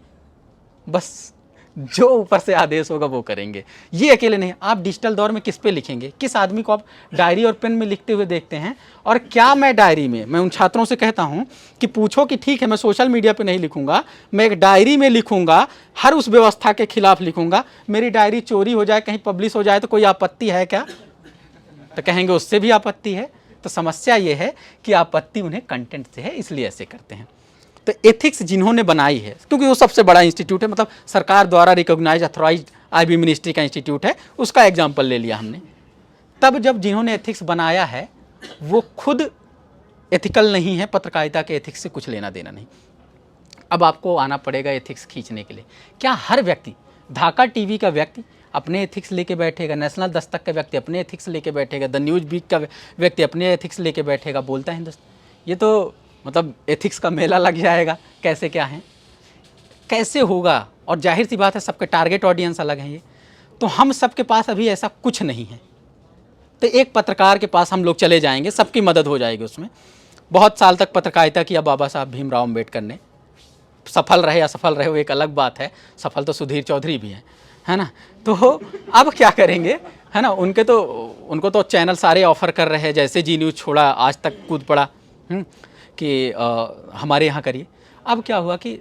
बस जो ऊपर से आदेश होगा वो करेंगे। ये अकेले नहीं, आप डिजिटल दौर में किस पे लिखेंगे? किस आदमी को आप डायरी और पेन में लिखते हुए देखते हैं? और क्या मैं डायरी में, मैं उन छात्रों से कहता हूं कि पूछो कि ठीक है मैं सोशल मीडिया पे नहीं लिखूंगा, मैं एक डायरी में लिखूंगा, हर उस व्यवस्था के खिलाफ लिखूंगा। मेरी डायरी चोरी हो जाए, कहीं पब्लिश हो जाए तो कोई आपत्ति है क्या? तो कहेंगे उससे भी आपत्ति है। तो समस्या ये है कि आपत्ति उन्हें कंटेंट से है, इसलिए ऐसे करते हैं। तो एथिक्स जिन्होंने बनाई है, क्योंकि वो सबसे बड़ा इंस्टीट्यूट है, मतलब सरकार द्वारा रिकॉग्नाइज अथॉराइज्ड IB मिनिस्ट्री का इंस्टीट्यूट है, उसका एग्जाम्पल ले लिया हमने। तब जब जिन्होंने एथिक्स बनाया है वो खुद एथिकल नहीं है, पत्रकारिता के एथिक्स से कुछ लेना देना नहीं। अब आपको आना पड़ेगा एथिक्स खींचने के लिए। क्या हर व्यक्ति, ढाका टीवी का व्यक्ति अपने एथिक्स लेके बैठेगा, नेशनल दस्तक का व्यक्ति अपने एथिक्स लेके बैठेगा, द न्यूज़ वीक का व्यक्ति अपने एथिक्स लेके बैठेगा, बोलता है हिंदुस्तान? ये तो मतलब एथिक्स का मेला लग जाएगा। कैसे क्या है, कैसे होगा? और जाहिर सी बात है सबके टारगेट ऑडियंस अलग हैं। ये तो हम सबके पास अभी ऐसा कुछ नहीं है। तो एक पत्रकार के पास हम लोग चले जाएंगे, सबकी मदद हो जाएगी उसमें। बहुत साल तक पत्रकारिता किया बाबा साहब भीमराव अम्बेडकर ने, सफल रहे असफल रहे वो एक अलग बात है, सफल तो सुधीर चौधरी भी हैं, है ना। तो अब क्या करेंगे, है ना, उनको तो चैनल सारे ऑफ़र कर रहे हैं, जैसे जी न्यूज़ छोड़ा आज तक कूद पड़ा कि हमारे यहाँ करिए। अब क्या हुआ कि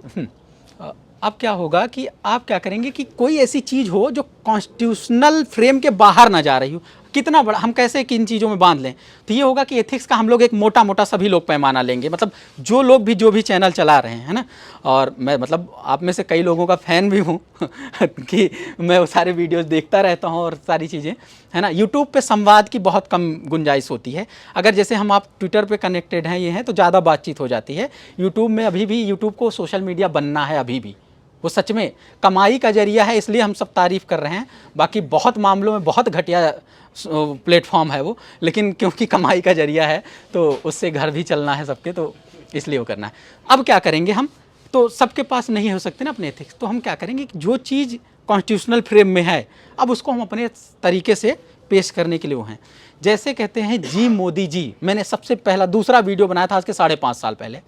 अब क्या होगा कि आप क्या करेंगे कि कोई ऐसी चीज़ हो जो कॉन्स्टिट्यूशनल फ्रेम के बाहर ना जा रही हो। कितना बड़ा हम कैसे किन चीज़ों में बांध लें, तो ये होगा कि एथिक्स का हम लोग एक मोटा मोटा सभी लोग पैमाना लेंगे, मतलब जो लोग भी जो भी चैनल चला रहे हैं, है ना। और मैं मतलब आप में से कई लोगों का फ़ैन भी हूँ कि मैं वो सारे वीडियोस देखता रहता हूँ और सारी चीज़ें, है ना। यूट्यूब पे संवाद की बहुत कम गुंजाइश होती है। अगर जैसे हम आप ट्विटर पे कनेक्टेड हैं, ये हैं, तो ज़्यादा बातचीत हो जाती है। यूट्यूब में अभी भी, यूट्यूब को सोशल मीडिया बनना है अभी भी, वो सच में कमाई का जरिया है, इसलिए हम सब तारीफ़ कर रहे हैं। बाकी बहुत मामलों में बहुत घटिया प्लेटफॉर्म है वो, लेकिन क्योंकि कमाई का जरिया है तो उससे घर भी चलना है सबके, तो इसलिए वो करना है। अब क्या करेंगे हम, तो सबके पास नहीं हो सकते ना अपने एथिक्स, तो हम क्या करेंगे कि जो चीज़ कॉन्स्टिट्यूशनल फ्रेम में है अब उसको हम अपने तरीके से पेश करने के लिए वो हैं। जैसे कहते हैं जी मोदी जी, मैंने सबसे पहला दूसरा वीडियो बनाया था आज के 5.5 साल पहले,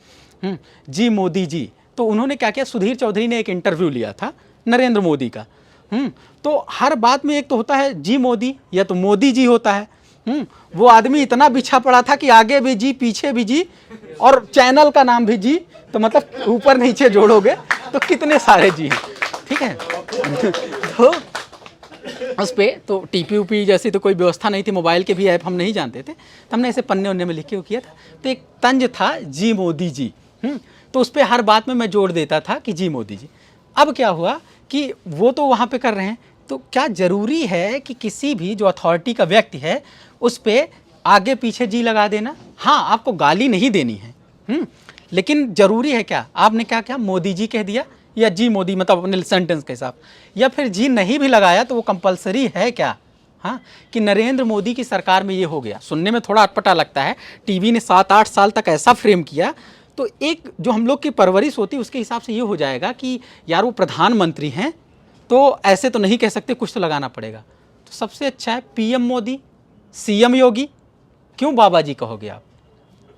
जी मोदी जी। तो उन्होंने क्या किया, सुधीर चौधरी ने एक इंटरव्यू लिया था नरेंद्र मोदी का। तो हर बात में एक तो होता है जी मोदी या तो मोदी जी होता है। वो आदमी इतना बिछा पड़ा था कि आगे भी जी पीछे भी जी और चैनल का नाम भी जी, तो मतलब ऊपर नीचे जोड़ोगे तो कितने सारे जी हैं, ठीक है। तो उस पर तो TP जैसी तो कोई व्यवस्था नहीं थी, मोबाइल के भी ऐप हम नहीं जानते थे, तो हमने ऐसे पन्ने उन्ने में लिख के किया था। तो एक तंज था जी मोदी जी, तो उस पर हर बात में मैं जोड़ देता था कि जी मोदी जी। अब क्या हुआ कि वो तो वहाँ पे कर रहे हैं, तो क्या ज़रूरी है कि किसी भी जो अथॉरिटी का व्यक्ति है उस पर आगे पीछे जी लगा देना? हाँ, आपको गाली नहीं देनी है, लेकिन ज़रूरी है क्या? आपने क्या क्या मोदी जी कह दिया या जी मोदी, मतलब अपने सेंटेंस के हिसाब, या फिर जी नहीं भी लगाया तो वो कंपलसरी है क्या? हाँ, कि नरेंद्र मोदी की सरकार में ये हो गया। सुनने में थोड़ा अटपटा लगता है, टीवी ने 7-8 साल तक ऐसा फ्रेम किया, तो एक जो हम लोग की परवरिश होती है उसके हिसाब से ये हो जाएगा कि यार वो प्रधानमंत्री हैं तो ऐसे तो नहीं कह सकते, कुछ तो लगाना पड़ेगा। तो सबसे अच्छा है PM मोदी, CM योगी। क्यों बाबा जी कहोगे आप,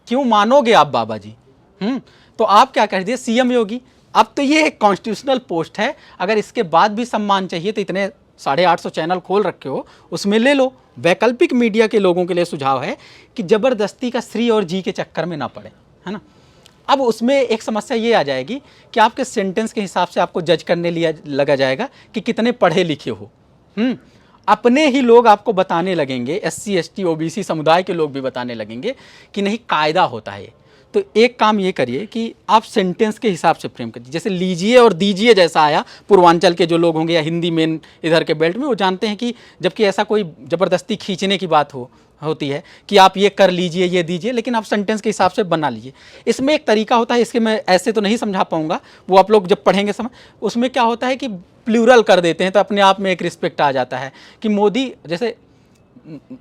क्यों मानोगे आप बाबा जी? तो आप क्या कह दिए CM योगी। अब तो ये एक कॉन्स्टिट्यूशनल पोस्ट है, अगर इसके बाद भी सम्मान चाहिए तो इतने 850 चैनल खोल रखे हो उसमें ले लो। वैकल्पिक मीडिया के लोगों के लिए सुझाव है कि ज़बरदस्ती का श्री और जी के चक्कर में ना पड़े, है ना। अब उसमें एक समस्या ये आ जाएगी कि आपके सेंटेंस के हिसाब से आपको जज करने लिया लगा जाएगा कि कितने पढ़े लिखे हो। अपने ही लोग आपको बताने लगेंगे, SC ST OBC समुदाय के लोग भी बताने लगेंगे कि नहीं कायदा होता है। तो एक काम ये करिए कि आप सेंटेंस के हिसाब से फ्रेम करिए, जैसे लीजिए और दीजिए जैसा आया। पूर्वांचल के जो लोग होंगे या हिंदी मेन इधर के बेल्ट में, वो जानते हैं कि जबकि ऐसा कोई ज़बरदस्ती खींचने की बात होती है कि आप ये कर लीजिए ये दीजिए, लेकिन आप सेंटेंस के हिसाब से बना लीजिए। इसमें एक तरीका होता है, इसके मैं ऐसे तो नहीं समझा पाऊंगा, वो आप लोग जब पढ़ेंगे समझ। उसमें क्या होता है कि प्लूरल कर देते हैं तो अपने आप में एक रिस्पेक्ट आ जाता है कि मोदी, जैसे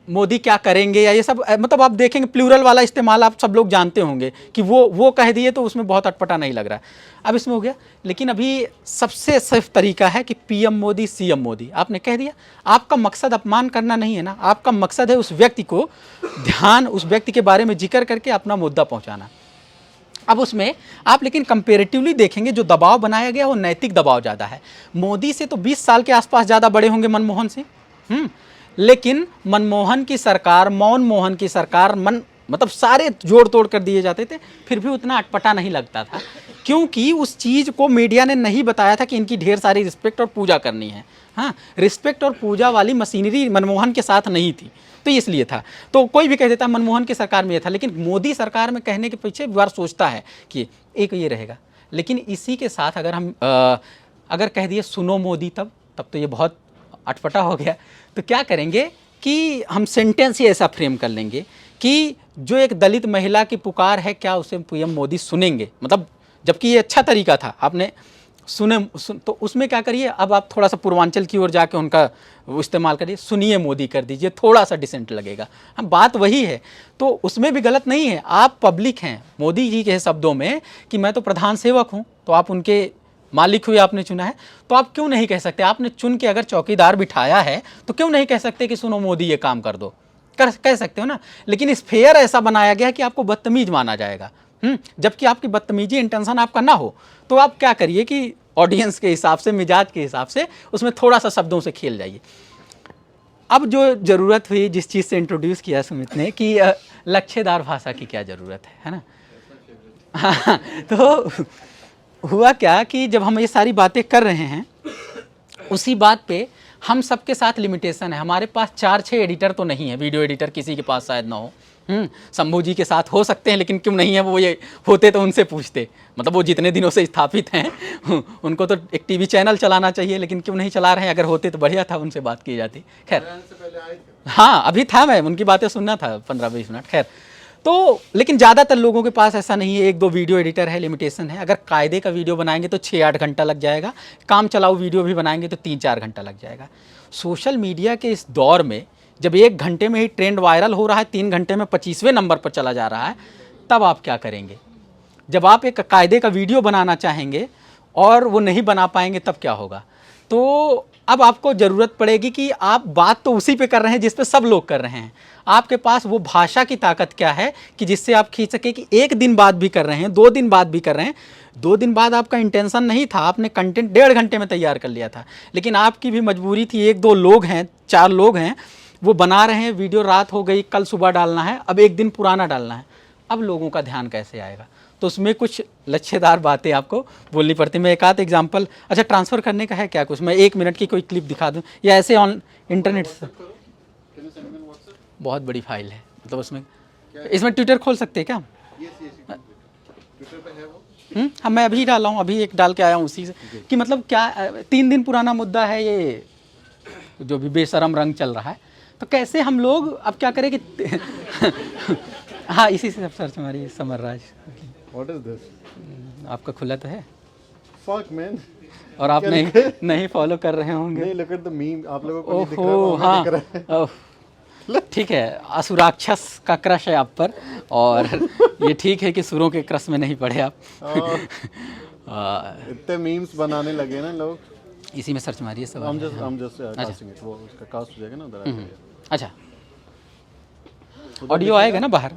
मोदी क्या करेंगे या ये सब, मतलब आप देखेंगे प्लूरल वाला इस्तेमाल आप सब लोग जानते होंगे कि वो कह दिए तो उसमें बहुत अटपटा नहीं लग रहा है। अब इसमें हो गया, लेकिन अभी सबसे सेफ तरीका है कि PM मोदी CM मोदी आपने कह दिया। आपका मकसद अपमान करना नहीं है ना, आपका मकसद है उस व्यक्ति को उस व्यक्ति के बारे में जिक्र करके अपना मुद्दा पहुँचाना। अब उसमें आप लेकिन कंपेरेटिवली देखेंगे जो दबाव बनाया गया वो नैतिक दबाव ज़्यादा है। मोदी से तो 20 साल के आसपास ज़्यादा बड़े होंगे मनमोहन से, लेकिन मनमोहन की सरकार, मौन की सरकार, मतलब सारे जोड़ तोड़ कर दिए जाते थे, फिर भी उतना अटपटा नहीं लगता था, क्योंकि उस चीज़ को मीडिया ने नहीं बताया था कि इनकी ढेर सारी रिस्पेक्ट और पूजा करनी है। हाँ, रिस्पेक्ट और पूजा वाली मशीनरी मनमोहन के साथ नहीं थी, तो इसलिए था। तो कोई भी कह देता मनमोहन की सरकार में ये था, लेकिन मोदी सरकार में कहने के पीछे बार सोचता है कि एक ये रहेगा। लेकिन इसी के साथ अगर हम अगर कह दिए सुनो मोदी, तब तो ये बहुत अटपटा हो गया। तो क्या करेंगे कि हम सेंटेंस ही ऐसा फ्रेम कर लेंगे कि जो एक दलित महिला की पुकार है, क्या उसे पीएम मोदी सुनेंगे? मतलब जबकि ये अच्छा तरीका था, आपने तो उसमें क्या करिए, अब आप थोड़ा सा पूर्वांचल की ओर जाके उनका वो इस्तेमाल करिए, सुनिए मोदी कर दीजिए, थोड़ा सा डिसेंट लगेगा। हम बात वही है, तो उसमें भी गलत नहीं है। आप पब्लिक हैं, मोदी जी के शब्दों में कि मैं तो प्रधान सेवक हूँ, तो आप उनके मालिक हुए, आपने चुना है, तो आप क्यों नहीं कह सकते? आपने चुन के अगर चौकीदार बिठाया है तो क्यों नहीं कह सकते कि सुनो मोदी ये काम कर दो? कह सकते हो ना। लेकिन इस फेयर ऐसा बनाया गया कि आपको बदतमीज माना जाएगा। जबकि आपकी बदतमीजी इंटेंशन आपका ना हो, तो आप क्या करिए कि ऑडियंस के हिसाब से, मिजाज के हिसाब से उसमें थोड़ा सा शब्दों से खेल जाइए। अब जो ज़रूरत हुई, जिस चीज़ से इंट्रोड्यूस किया सुमित ने कि लच्छेदार भाषा की क्या ज़रूरत है ना। हाँ, तो हुआ क्या कि जब हम ये सारी बातें कर रहे हैं, उसी बात पे हम सबके साथ लिमिटेशन है। हमारे पास 4-6 एडिटर तो नहीं है, वीडियो एडिटर किसी के पास शायद ना हो। शंभू जी के साथ हो सकते हैं, लेकिन क्यों नहीं है वो, ये होते तो उनसे पूछते। मतलब वो जितने दिनों से स्थापित हैं उनको तो एक टीवी चैनल चलाना चाहिए, लेकिन क्यों नहीं चला रहे हैं? अगर होते तो बढ़िया था, उनसे बात की जाती। खैर, हाँ अभी था, मैं उनकी बातें सुनना था 15-20 मिनट। खैर, तो लेकिन ज़्यादातर लोगों के पास ऐसा नहीं है, 1-2 वीडियो एडिटर है, लिमिटेशन है। अगर कायदे का वीडियो बनाएंगे तो 6-8 घंटा लग जाएगा, काम चलाऊ वीडियो भी बनाएंगे तो 3-4 घंटा लग जाएगा। सोशल मीडिया के इस दौर में जब 1 घंटे में ही ट्रेंड वायरल हो रहा है, 3 घंटे में 25वें नंबर पर चला जा रहा है, तब आप क्या करेंगे? जब आप एक कायदे का वीडियो बनाना चाहेंगे और वो नहीं बना पाएंगे, तब क्या होगा? तो अब आपको ज़रूरत पड़ेगी कि आप बात तो उसी पे कर रहे हैं जिस पे सब लोग कर रहे हैं। आपके पास वो भाषा की ताकत क्या है कि जिससे आप खींच सके कि 1 दिन बाद भी कर रहे हैं, 2 दिन बाद भी कर रहे हैं। 2 दिन बाद आपका इंटेंशन नहीं था, आपने कंटेंट 1.5 घंटे में तैयार कर लिया था, लेकिन आपकी भी मजबूरी थी। 1-2 लोग हैं, 4 लोग हैं, वो बना रहे हैं वीडियो, रात हो गई, कल सुबह डालना है, अब 1 दिन पुराना डालना है। अब लोगों का ध्यान कैसे आएगा? तो उसमें कुछ लच्छेदार बातें आपको बोलनी पड़ती। मैं एक आध एग्जांपल, अच्छा ट्रांसफ़र करने का है क्या कुछ? मैं 1 मिनट की कोई क्लिप दिखा दूं या ऐसे ऑन इंटरनेट से? बहुत बड़ी फाइल है, मतलब उसमें, इसमें ट्विटर खोल सकते हैं क्या? हाँ, मैं अभी डाला हूँ, अभी एक डाल के आया हूँ उसी से कि मतलब क्या 3 दिन पुराना मुद्दा है ये, जो भी बेशरम रंग चल रहा है। तो कैसे हम लोग अब क्या करें कि हाँ, इसी से सब सर्च मारिए, समरराज। What is this? आपका खुला तो है, Fuck man. और आप नहीं फॉलो कर रहे होंगे। नहीं, look at the meme. आप लोगों को नहीं दिख रहा ओहो, है, हमें दिख रहा है। हाँ, ठीक है, असुराक्षस का क्रश है आप पर, और ये ठीक है कि सुरों के क्रश में नहीं पड़े आप। इतने मीम्स बनाने लगे ना लोग। इसी में सर्च मारिए सब। हम जस्ट कास्टिंग इट, वो उसका कास्ट हो जाएगा ना उधर। अच्छा, ऑडियो आएगा ना बाहर?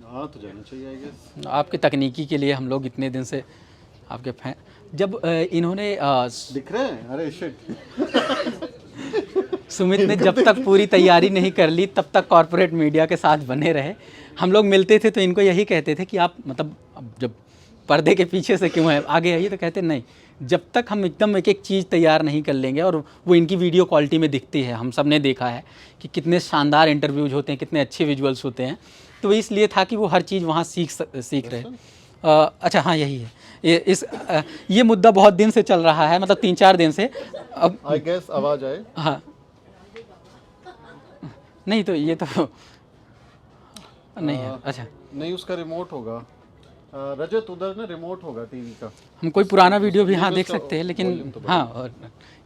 हाँ, तो जाना चाहिए आई गेस। आपके तकनीकी के लिए हम लोग इतने दिन से आपके फैन, जब इन्होंने दिख रहे हैं, अरे शिट। सुमित ने जब तक पूरी तैयारी नहीं कर ली तब तक कॉर्पोरेट मीडिया के साथ बने रहे। हम लोग मिलते थे तो इनको यही कहते थे कि आप मतलब जब पर्दे के पीछे से क्यों है, आगे आइए, तो कहते नहीं, जब तक हम एकदम एक एक चीज़ तैयार नहीं कर लेंगे। और वो इनकी वीडियो क्वालिटी में दिखती है, हम सब ने देखा है कि कितने शानदार इंटरव्यूज होते हैं, कितने अच्छे विजुअल्स होते हैं। तो इसलिए था कि वो हर चीज़ वहाँ सीख रहे। अच्छा हाँ, यही है, ये मुद्दा बहुत दिन से चल रहा है, मतलब 3-4 दिन से। अब आई गेस आवाज़ आए। हाँ, नहीं तो ये तो नहीं है। अच्छा, नहीं, उसका रिमोट होगा रजत, उधर ना रिमोट होगा टीवी का। हम कोई पुराना वीडियो भी हाँ देख सकते हैं, लेकिन हाँ, और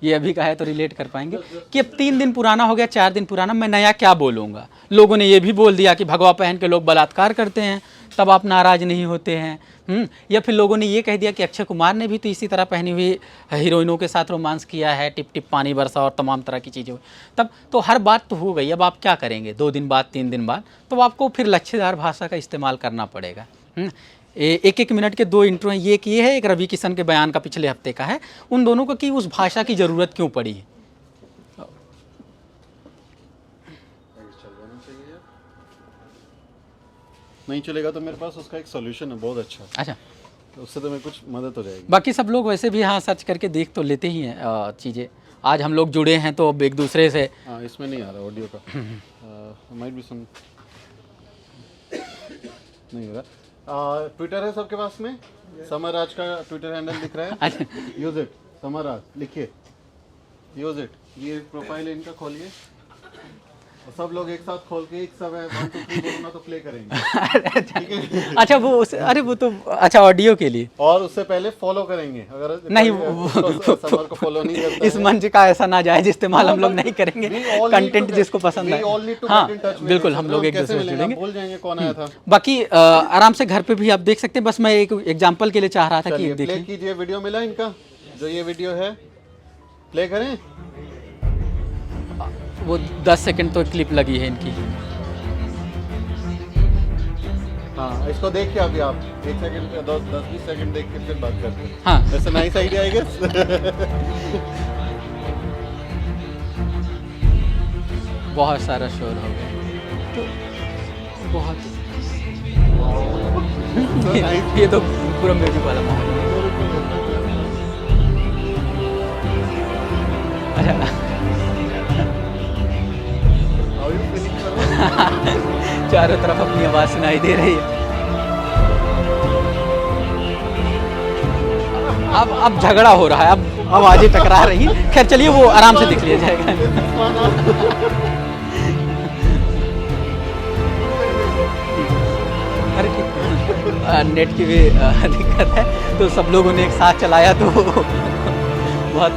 ये अभी का है तो रिलेट कर पाएंगे कि अब 3 दिन पुराना हो गया, 4 दिन पुराना, मैं नया क्या बोलूँगा? लोगों ने ये भी बोल दिया कि भगवा पहन के लोग बलात्कार करते हैं, तब आप नाराज़ नहीं होते हैं। या फिर लोगों ने ये कह दिया कि अक्षय कुमार ने भी तो इसी तरह पहनी हुई हीरोइनों के साथ रोमांस किया है, टिप टिप पानी बरसा और तमाम तरह की चीज़ें। तब तो हर बात तो हो गई, अब आप क्या करेंगे? 2 दिन बाद, 3 दिन बाद, तो आपको फिर लच्छेदार भाषा का इस्तेमाल करना पड़ेगा। 1-1 मिनट के 2 इंट्रो हैं, ये कि ये है, एक रवि किशन के बयान का पिछले हफ्ते का है। उन दोनों को कि उस भाषा की ज़रूरत क्यों पड़ी है। नहीं चलेगा तो मेरे पास उसका एक सॉल्यूशन है बहुत अच्छा। अच्छा, तो उससे तो मैं कुछ मदद हो जाएगी। बाकी सब लोग वैसे भी हाँ सर्च करके देख तो लेते ही हैं चीज़ें। आज हम लोग जुड़े हैं तो अब एक दूसरे से, हाँ, इसमें नहीं आ रहा ऑडियो का, माइट बी सम, नहीं हो रहा। ट्विटर है सबके पास में? समराज का ट्विटर हैंडल दिख रहा है, अच्छा यूज इट, समराज लिखिए, यूज इट। ये प्रोफाइल है इनका, खोलिए और सब लोग एक साथ खोल के एक समय 1 2 3 बोलूंगा तो प्ले करेंगे, ठीक है? अच्छा वो अरे वो तो अच्छा ऑडियो के लिए और उससे पहले फॉलो करेंगे, अगर नहीं, समर को फॉलो नहीं करता इस मंच का ऐसा ना जायज इस्तेमाल हम लोग नहीं करेंगे, कंटेंट जिसको पसंद है। हाँ बिल्कुल, हम लोग एक दूसरे से जुड़ेंगे। भूल जाएंगे कौन आया था। बाकी आराम से घर पे भी आप देख सकते हैं, बस मैं एक एग्जांपल के लिए चाह रहा था कि चलिए प्ले देखें। कीजिए, वीडियो मिला इनका, जो ये वीडियो है प्ले करें। वो 10 सेकंड तो क्लिप लगी है इनकी। हाँ इसको देखिए अभी आप 1 सेकंड 10-20 सेकंड देख के फिर बात करते हैं। हाँ That's a nice idea, I guess. बहुत सारा शोर हो गया तो बहुत ये तो पूरा म्यूजिक वाला माहौल है। अच्छा How you feeling, sir? चारों तरफ अपनी आवाज़ सुनाई दे रही है। अब झगड़ा हो रहा है, अब आवाज़ें टकरा रही हैं। खैर चलिए वो आराम से देख लिया जाएगा। अरे नेट की भी दिक्कत है, तो सब लोगों ने एक साथ चलाया तो बहुत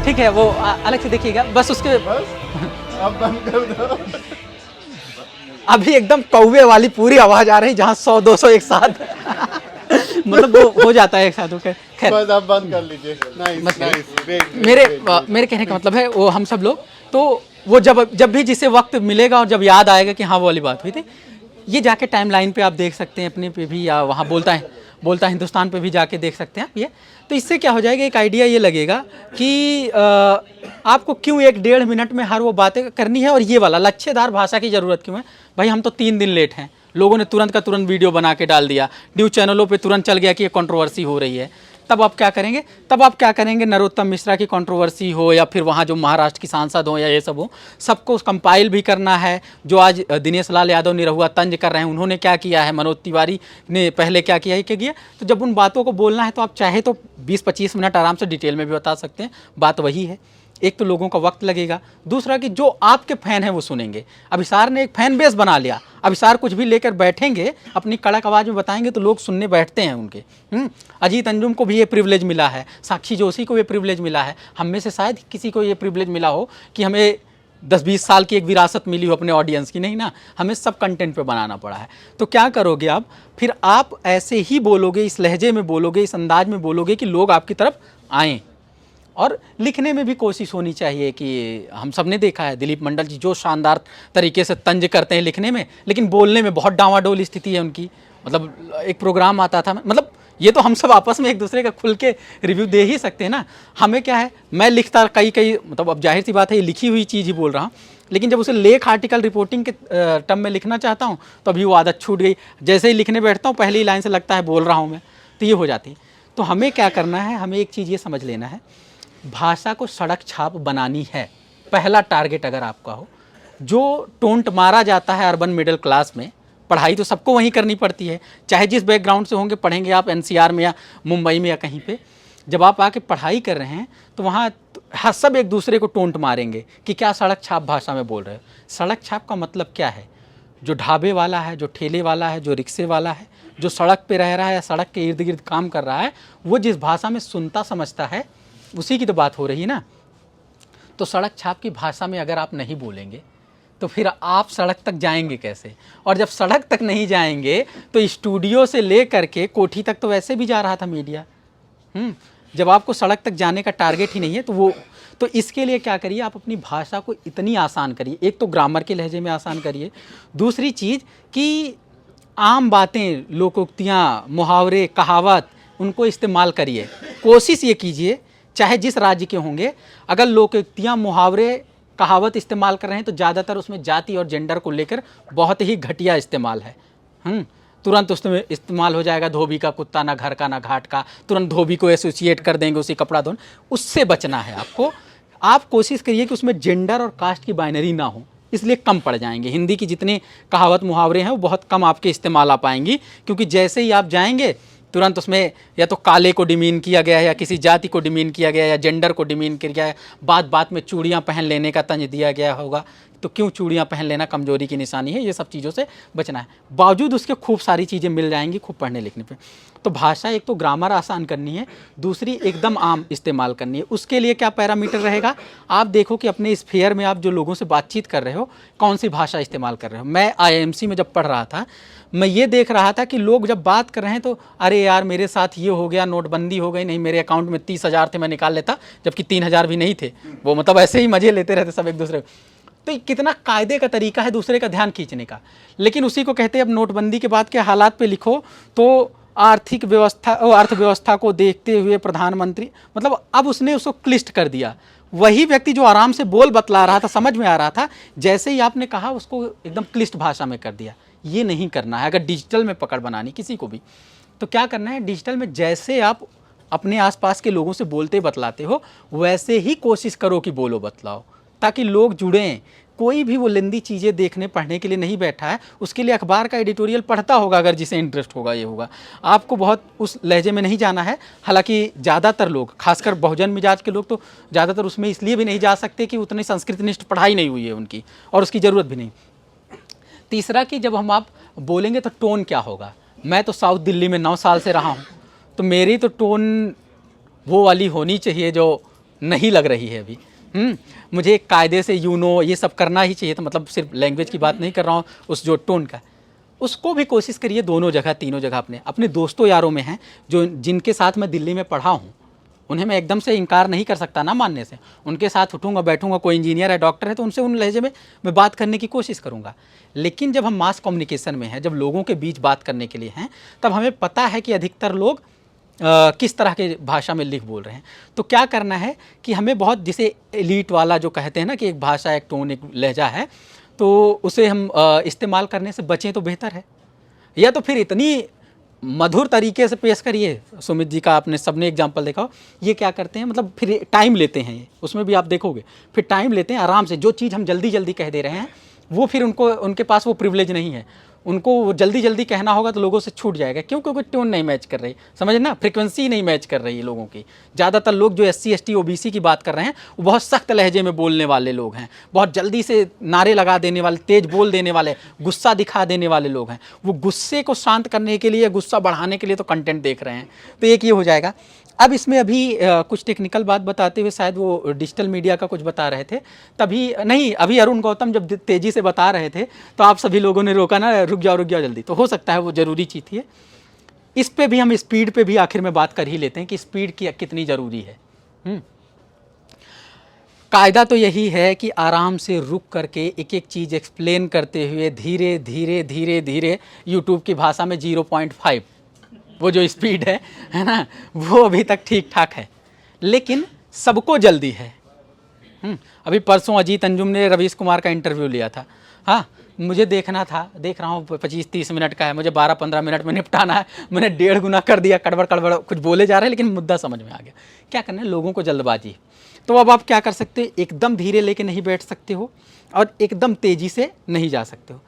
ठीक है। वो अलग से देखिएगा, बस उसके बस अब बंद कर दो। अभी एकदम कौवे वाली पूरी आवाज आ रही, जहाँ 100-200 एक साथ मतलब वो हो जाता है एक साथ। ओके खैर बस आप बंद कर लीजिए। Nice nice. मेरे कहने का मतलब है वो हम सब लोग तो वो जब भी जिसे वक्त मिलेगा और जब याद आएगा कि हाँ वो वाली बात हुई थी, ये जाके टाइमलाइन पे आप देख सकते हैं अपने पे भी, या वहाँ बोलता है हिंदुस्तान पे भी जाके देख सकते हैं आप ये। तो इससे क्या हो जाएगा, एक आइडिया ये लगेगा कि आपको क्यों 1-1.5 मिनट में हर वो बातें करनी है, और ये वाला लच्छेदार भाषा की ज़रूरत क्यों है। भाई हम तो 3 दिन लेट हैं, लोगों ने तुरंत का तुरंत वीडियो बना के डाल दिया, न्यूज़ चैनलों पे तुरंत चल गया कि ये कंट्रोवर्सी हो रही है। तब आप क्या करेंगे, नरोत्तम मिश्रा की कंट्रोवर्सी हो या फिर वहाँ जो महाराष्ट्र की सांसद हो या ये सब हो, सबको कंपाइल भी करना है। जो आज दिनेश लाल यादव निरहुआ तंज कर रहे हैं, उन्होंने क्या किया है, मनोज तिवारी ने पहले क्या किया है, क्या किया। तो जब उन बातों को बोलना है तो आप चाहे तो 20-25 मिनट आराम से डिटेल में भी बता सकते हैं। बात वही है, एक तो लोगों का वक्त लगेगा, दूसरा कि जो आपके फैन हैं वो सुनेंगे। अब हिसार ने एक फैन बेस बना लिया, अब हिसार कुछ भी लेकर बैठेंगे, अपनी कड़क आवाज़ में बताएंगे तो लोग सुनने बैठते हैं उनके। अजीत अंजुम को भी ये प्रिविलेज मिला है, साक्षी जोशी को ये प्रिविलेज मिला है, हम में से शायद किसी को ये प्रिविलेज मिला हो कि हमें 10-20 साल की एक विरासत मिली हो अपने ऑडियंस की, नहीं ना, हमें सब कंटेंट पे बनाना पड़ा है। तो क्या करोगे आप, फिर आप ऐसे ही बोलोगे, इस लहजे में बोलोगे, इस अंदाज में बोलोगे कि लोग आपकी तरफ आएँ। और लिखने में भी कोशिश होनी चाहिए कि हम सब ने देखा है दिलीप मंडल जी जो शानदार तरीके से तंज करते हैं लिखने में, लेकिन बोलने में बहुत डावाडोल स्थिति है उनकी। मतलब एक प्रोग्राम आता था, मतलब ये तो हम सब आपस में एक दूसरे का खुल के रिव्यू दे ही सकते हैं ना। हमें क्या है, मैं लिखता कई मतलब अब जाहिर सी बात है ये लिखी हुई चीज़ ही बोल रहा हूँ, लेकिन जब उसे लेख आर्टिकल रिपोर्टिंग के टर्म में लिखना चाहता हूँ तो अभी वो आदत छूट गई। जैसे ही लिखने बैठता हूँ पहली ही लाइन से लगता है बोल रहा हूँ मैं, तो ये हो जाती है। तो हमें क्या करना है, हमें एक चीज़ ये समझ लेना है, भाषा को सड़क छाप बनानी है। पहला टारगेट अगर आपका हो, जो टोंट मारा जाता है अर्बन मिडिल क्लास में, पढ़ाई तो सबको वहीं करनी पड़ती है, चाहे जिस बैकग्राउंड से होंगे, पढ़ेंगे आप एनसीआर में या मुंबई में या कहीं पे, जब आप आके पढ़ाई कर रहे हैं तो वहाँ सब एक दूसरे को टोंट मारेंगे कि क्या सड़क छाप भाषा में बोल रहे हो। सड़क छाप का मतलब क्या है, जो ढाबे वाला है, जो ठेले वाला है, जो रिक्शे वाला है, जो सड़क पे रह रहा है या सड़क के इर्द गिर्द काम कर रहा है, वो जिस भाषा में सुनता समझता है उसी की तो बात हो रही है ना। तो सड़क छाप की भाषा में अगर आप नहीं बोलेंगे तो फिर आप सड़क तक जाएंगे कैसे, और जब सड़क तक नहीं जाएंगे तो स्टूडियो से ले करके कोठी तक तो वैसे भी जा रहा था मीडिया। जब आपको सड़क तक जाने का टारगेट ही नहीं है तो इसके लिए क्या करिए, आप अपनी भाषा को इतनी आसान करिए, एक तो ग्रामर के लहजे में आसान करिए, दूसरी चीज़ कि आम बातें, लोकोक्तियाँ, मुहावरे, कहावत, उनको इस्तेमाल करिए। कोशिश ये कीजिए, चाहे जिस राज्य के होंगे, अगर लोकोक्तियाँ, मुहावरे, कहावत इस्तेमाल कर रहे हैं तो ज़्यादातर उसमें जाति और जेंडर को लेकर बहुत ही घटिया इस्तेमाल है। तुरंत उसमें इस्तेमाल हो जाएगा धोबी का कुत्ता ना घर का ना घाट का, तुरंत धोबी को एसोसिएट कर देंगे उसी कपड़ा धोने। उससे बचना है आपको। आप कोशिश करिए कि उसमें जेंडर और कास्ट की बाइनरी ना हो, इसलिए कम पड़ जाएंगे। हिंदी की जितने कहावत मुहावरे हैं वो बहुत कम आपके इस्तेमाल आ पाएंगी, क्योंकि जैसे ही आप जाएंगे तुरंत उसमें या तो काले को डिमीन किया गया है, या किसी जाति को डिमीन किया गया है, या जेंडर को डिमीन किया गया है, बात बात में चूड़ियाँ पहन लेने का तंज दिया गया होगा। तो क्यों चूड़ियाँ पहन लेना कमजोरी की निशानी है, ये सब चीज़ों से बचना है। बावजूद उसके खूब सारी चीज़ें मिल जाएंगी खूब पढ़ने लिखने पे। तो भाषा एक तो ग्रामर आसान करनी है, दूसरी एकदम आम इस्तेमाल करनी है। उसके लिए क्या पैरामीटर रहेगा, आप देखो कि अपने स्फीयर में आप जो लोगों से बातचीत कर रहे हो कौन सी भाषा इस्तेमाल कर रहे हो। मैं IIMC में जब पढ़ रहा था, मैं ये देख रहा था कि लोग जब बात कर रहे हैं तो अरे यार मेरे साथ ये हो गया, नोटबंदी हो गई, नहीं मेरे अकाउंट में 30,000 थे मैं निकाल लेता, जबकि 3,000 भी नहीं थे। वो मतलब ऐसे ही मज़े लेते रहते सब एक दूसरे। तो कितना कायदे का तरीका है दूसरे का ध्यान खींचने का। लेकिन उसी को कहते हैं अब नोटबंदी के बाद के हालात पे लिखो तो आर्थिक व्यवस्था, अर्थव्यवस्था को देखते हुए प्रधानमंत्री, मतलब अब उसने उसको क्लिष्ट कर दिया। वही व्यक्ति जो आराम से बोल बतला रहा था, समझ में आ रहा था, जैसे ही आपने कहा उसको एकदम क्लिष्ट भाषा में कर दिया। ये नहीं करना है अगर डिजिटल में पकड़ बनानी किसी को भी। तो क्या करना है, डिजिटल में जैसे आप अपने आसपास के लोगों से बोलते बतलाते हो वैसे ही कोशिश करो कि बोलो बतलाओ, ताकि लोग जुड़ें। कोई भी वो लेंदी चीज़ें देखने पढ़ने के लिए नहीं बैठा है, उसके लिए अखबार का एडिटोरियल पढ़ता होगा अगर जिसे इंटरेस्ट होगा। ये होगा, आपको बहुत उस लहजे में नहीं जाना है। हालांकि ज़्यादातर लोग, खासकर बहुजन मिजाज के लोग, तो ज़्यादातर उसमें इसलिए भी नहीं जा सकते कि उतनी संस्कृतनिष्ठ पढ़ाई नहीं हुई है उनकी, और उसकी ज़रूरत भी नहीं। तीसरा कि जब हम आप बोलेंगे तो टोन क्या होगा। मैं तो साउथ दिल्ली में 9 साल से रहा हूँ, तो मेरी तो टोन वो वाली होनी चाहिए जो नहीं लग रही है अभी। मुझे कायदे से ये सब करना ही चाहिए। तो मतलब सिर्फ लैंग्वेज की बात नहीं कर रहा हूँ, उस जो टोन का, उसको भी कोशिश करिए दोनों जगह तीनों जगह। अपने दोस्तों यारों में हैं जो जिनके साथ मैं दिल्ली में पढ़ा हूँ, उन्हें मैं एकदम से इनकार नहीं कर सकता ना मानने से। उनके साथ उठूँगा बैठूँगा, कोई इंजीनियर है डॉक्टर है तो उनसे उन लहजे में मैं बात करने की कोशिश करूँगा। लेकिन जब हम मास कम्युनिकेशन में हैं, जब लोगों के बीच बात करने के लिए हैं, तब हमें पता है कि अधिकतर लोग किस तरह के भाषा में लिख बोल रहे हैं। तो क्या करना है कि हमें बहुत, जिसे एलीट वाला जो कहते हैं ना कि एक भाषा एक टोन एक लहजा है, तो उसे हम इस्तेमाल करने से बचें तो बेहतर है। या तो फिर इतनी मधुर तरीके से पेश करिए। सुमित जी का आपने सबने एग्जाम्पल देखा हो, ये क्या करते हैं, मतलब फिर टाइम लेते हैं, उसमें भी आप देखोगे फिर टाइम लेते हैं आराम से। जो चीज़ हम जल्दी जल्दी कह दे रहे हैं वो फिर उनके पास वो प्रिविलेज नहीं है। उनको वो जल्दी जल्दी कहना होगा तो लोगों से छूट जाएगा, क्योंकि टोन नहीं मैच कर रही, समझे ना, फ्रिक्वेंसी नहीं मैच कर रही है लोगों की। ज़्यादातर लोग जो SC ST OBC की बात कर रहे हैं वो बहुत सख्त लहजे में बोलने वाले लोग हैं, बहुत जल्दी से नारे लगा देने वाले, तेज बोल देने वाले, गुस्सा दिखा देने वाले लोग हैं। वो गुस्से को शांत करने के लिए, गुस्सा बढ़ाने के लिए तो कंटेंट देख रहे हैं। तो एक ये हो जाएगा। अब इसमें अभी कुछ टेक्निकल बात बताते हुए, शायद वो डिजिटल मीडिया का कुछ बता रहे थे, तभी नहीं, अभी अरुण गौतम जब तेज़ी से बता रहे थे तो आप सभी लोगों ने रोका ना, रुक जाओ जल्दी। तो हो सकता है वो ज़रूरी चीज़ थी। इस पे भी हम स्पीड पे भी आखिर में बात कर ही लेते हैं कि स्पीड की कितनी ज़रूरी है। कायदा तो यही है कि आराम से रुक करके एक एक चीज़ एक्सप्लेन करते हुए धीरे धीरे धीरे धीरे, यूट्यूब की भाषा में 0.5 वो जो स्पीड है ना, वो अभी तक ठीक ठाक है। लेकिन सबको जल्दी है। अभी परसों अजीत अंजुम ने रवीश कुमार का इंटरव्यू लिया था। हाँ, मुझे देखना था, देख रहा हूँ 25-30 मिनट का है, मुझे 12-15 मिनट में निपटाना है। मैंने 1.5 गुना कर दिया, कड़बड़ कड़बड़ कुछ बोले जा रहे हैं लेकिन मुद्दा समझ में आ गया। क्या करना है, लोगों को जल्दबाजी। तो अब आप क्या कर सकते हो, एकदम धीरे लेके नहीं बैठ सकते हो और एकदम तेज़ी से नहीं जा सकते हो।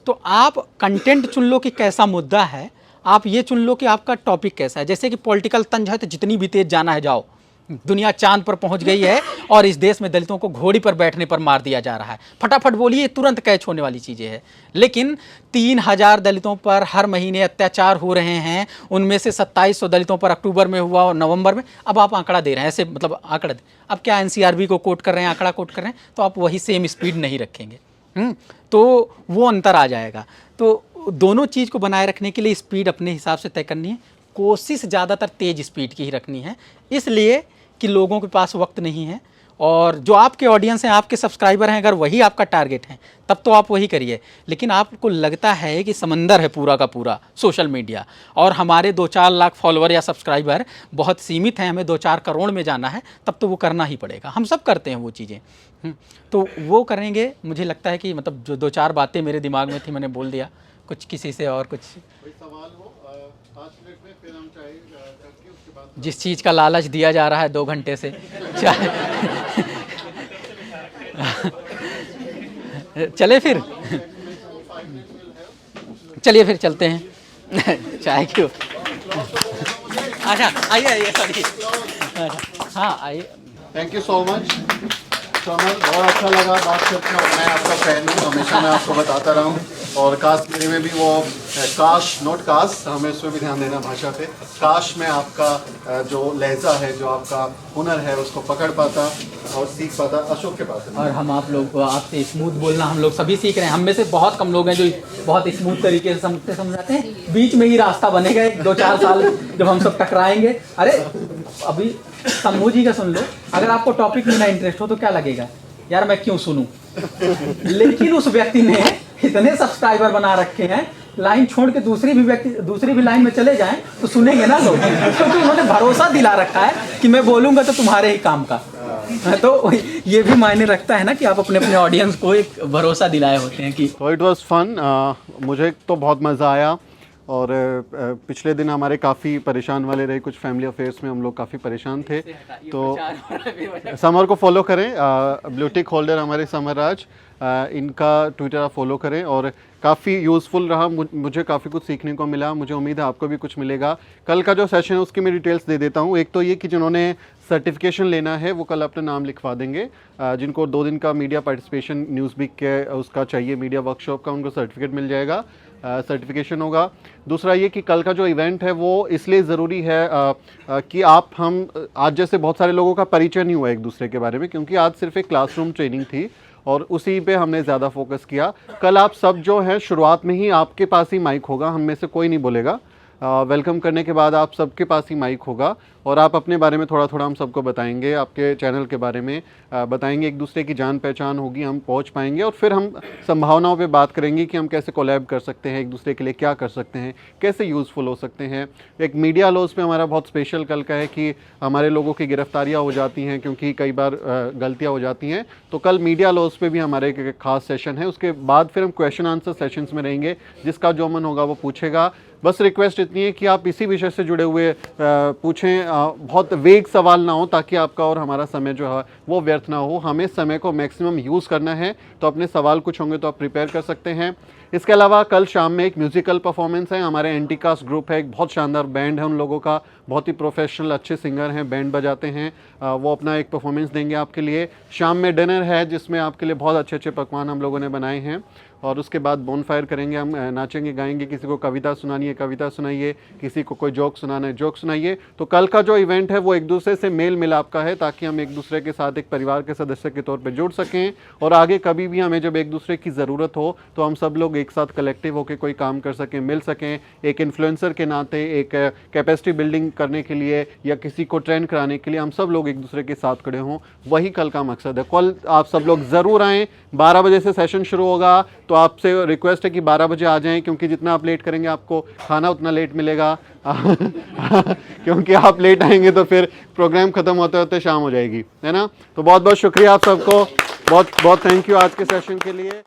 तो आप कंटेंट चुन लो कि कैसा मुद्दा है, आप ये चुन लो कि आपका टॉपिक कैसा है। जैसे कि पॉलिटिकल तंज है तो जितनी भी तेज जाना है जाओ, दुनिया चांद पर पहुंच गई है और इस देश में दलितों को घोड़ी पर बैठने पर मार दिया जा रहा है, फटाफट बोलिए, तुरंत कैच होने वाली चीज़ें हैं। लेकिन 3,000 दलितों पर हर महीने अत्याचार हो रहे हैं, उनमें से 2700 दलितों पर अक्टूबर में हुआ और नवंबर में। अब आप आंकड़ा दे रहे हैं ऐसे, मतलब आंकड़ा अब क्या NCRB को कोट कर रहे हैं, आंकड़ा कोट कर रहे हैं, तो आप वही सेम स्पीड नहीं रखेंगे। तो वो अंतर आ जाएगा। तो दोनों चीज़ को बनाए रखने के लिए स्पीड अपने हिसाब से तय करनी है। कोशिश ज़्यादातर तेज़ स्पीड की ही रखनी है, इसलिए कि लोगों के पास वक्त नहीं है। और जो आपके ऑडियंस हैं, आपके सब्सक्राइबर हैं, अगर वही आपका टारगेट है तब तो आप वही करिए। लेकिन आपको लगता है कि समंदर है पूरा का पूरा सोशल मीडिया और हमारे 2-4 लाख फॉलोअर या सब्सक्राइबर बहुत सीमित हैं, हमें 2-4 करोड़ में जाना है, तब तो वो करना ही पड़ेगा। हम सब करते हैं वो चीज़ें। तो वो करेंगे। मुझे लगता है कि मतलब जो 2-4 बातें मेरे दिमाग में थी मैंने बोल दिया। कुछ किसी से और कुछ सवाल हो 5 मिनट में, फिर हम चाहे करके उसके बाद जिस चीज़ का लालच दिया जा रहा है 2 घंटे से चले फिर चलिए फिर चलते हैं चाय क्यों। अच्छा आइए आइए सॉरी। हाँ आइए। Thank you so much summer, बहुत अच्छा लगा बात करके और मैं आपका फैन हूँ, हमेशा मैं आपको बताता रहा हूँ। और काश्मीरी में भी वो काश नोट काश, हमें इस पर भी ध्यान देना भाषा पे। काश में आपका जो लहजा है, जो आपका हुनर है उसको पकड़ पाता और सीख पाता अशोक के पास। और हम आप लोग आपसे स्मूथ बोलना हम लोग सभी सीख रहे हैं। हम में से बहुत कम लोग हैं जो बहुत स्मूथ तरीके से समझाते हैं। बीच में ही रास्ता बनेगा 2-4 साल जब हम सब टकराएंगे। अरे अभी शंभू जी का सुन लो, अगर आपको टॉपिक में ना इंटरेस्ट हो तो क्या लगेगा यार मैं क्यों सुनूं। लेकिन उस व्यक्ति ने इतने सब्सक्राइबर बना रखे हैं, लाइन छोड़ के दूसरी भी लाइन में चले जाएं तो सुनेंगे ना लोग, क्योंकि उन्होंने भरोसा दिला रखा है कि मैं बोलूंगा तो तुम्हारे ही काम का। तो ये भी मायने रखता है ना कि आप अपने अपने ऑडियंस को एक भरोसा दिलाए होते हैं कि। तो इट वाज फन, मुझे तो बहुत मज़ा आया। और पिछले दिन हमारे काफ़ी परेशान वाले रहे, कुछ फैमिली अफेयर्स में हम लोग काफ़ी परेशान थे। तो समर को फॉलो करें, ब्लू टिक होल्डर हमारे समर राज, इनका ट्विटर आप फॉलो करें। और काफ़ी यूज़फुल रहा, मुझे काफ़ी कुछ सीखने को मिला, मुझे उम्मीद है आपको भी कुछ मिलेगा। कल का जो सेशन है उसकी मैं डिटेल्स दे देता हूँ। एक तो ये कि जिन्होंने सर्टिफिकेशन लेना है वो कल अपना नाम लिखवा देंगे। जिनको 2 दिन का मीडिया पार्टिसिपेशन न्यूज़ वीक के उसका चाहिए, मीडिया वर्कशॉप का, उनको सर्टिफिकेट मिल जाएगा, सर्टिफिकेशन होगा। दूसरा ये कि कल का जो इवेंट है वो इसलिए ज़रूरी है कि हम आज जैसे बहुत सारे लोगों का परिचय नहीं हुआ एक दूसरे के बारे में, क्योंकि आज सिर्फ एक क्लासरूम ट्रेनिंग थी और उसी पे हमने ज़्यादा फोकस किया। कल आप सब जो हैं शुरुआत में ही आपके पास ही माइक होगा, हम में से कोई नहीं बोलेगा। वेलकम करने के बाद आप सबके पास ही माइक होगा और आप अपने बारे में थोड़ा थोड़ा हम सबको बताएंगे, आपके चैनल के बारे में बताएंगे, एक दूसरे की जान पहचान होगी, हम पहुंच पाएंगे। और फिर हम संभावनाओं पे बात करेंगे कि हम कैसे कोलैब कर सकते हैं, एक दूसरे के लिए क्या कर सकते हैं, कैसे यूज़फुल हो सकते हैं। एक मीडिया लॉज पे हमारा बहुत स्पेशल कल का है कि हमारे लोगों की गिरफ्तारियाँ हो जाती हैं क्योंकि कई बार गलतियाँ हो जाती हैं। तो कल मीडिया लॉज पे भी हमारे एक खास सेशन है। उसके बाद फिर हम क्वेश्चन आंसर सेशंस में रहेंगे, जिसका जो मन होगा वो पूछेगा। बस रिक्वेस्ट इतनी है कि आप इसी विषय से जुड़े हुए पूछें, बहुत वेग सवाल ना हो, ताकि आपका और हमारा समय जो है वो व्यर्थ ना हो। हमें समय को मैक्सिमम यूज़ करना है, तो अपने सवाल कुछ होंगे तो आप प्रिपेयर कर सकते हैं। इसके अलावा कल शाम में एक म्यूज़िकल परफॉर्मेंस है, हमारे एंटीकास्ट ग्रुप है, एक बहुत शानदार बैंड है उन लोगों का, बहुत ही प्रोफेशनल अच्छे सिंगर हैं, बैंड बजाते हैं। वो अपना एक परफॉर्मेंस देंगे आपके लिए। शाम में डिनर है जिसमें आपके लिए बहुत अच्छे अच्छे पकवान हम लोगों ने बनाए हैं। और उसके बाद बोनफायर करेंगे, हम नाचेंगे गाएंगे, किसी को कविता सुनानी है कविता सुनाइए, किसी को कोई जोक सुनाना है जोक सुनाइए। तो कल का जो इवेंट है वो एक दूसरे से मेल मिलाप का है, ताकि हम एक दूसरे के साथ एक परिवार के सदस्य के तौर पे जुड़ सकें और आगे कभी भी हमें जब एक दूसरे की ज़रूरत हो तो हम सब लोग एक साथ कलेक्टिव होकर कोई काम कर सकें, मिल सकें। एक इन्फ्लुएंसर के नाते, एक कैपेसिटी बिल्डिंग करने के लिए या किसी को ट्रेंड कराने के लिए हम सब लोग एक दूसरे के साथ खड़े हों, वही कल का मकसद है। कल आप सब लोग ज़रूर आएँ, 12 बजे से सेशन शुरू होगा। तो आपसे रिक्वेस्ट है कि 12 बजे आ जाएं, क्योंकि जितना आप लेट करेंगे आपको खाना उतना लेट मिलेगा क्योंकि आप लेट आएंगे तो फिर प्रोग्राम ख़त्म होते होते शाम हो जाएगी, है ना। तो बहुत बहुत शुक्रिया आप सबको, बहुत बहुत थैंक यू आज के सेशन के लिए।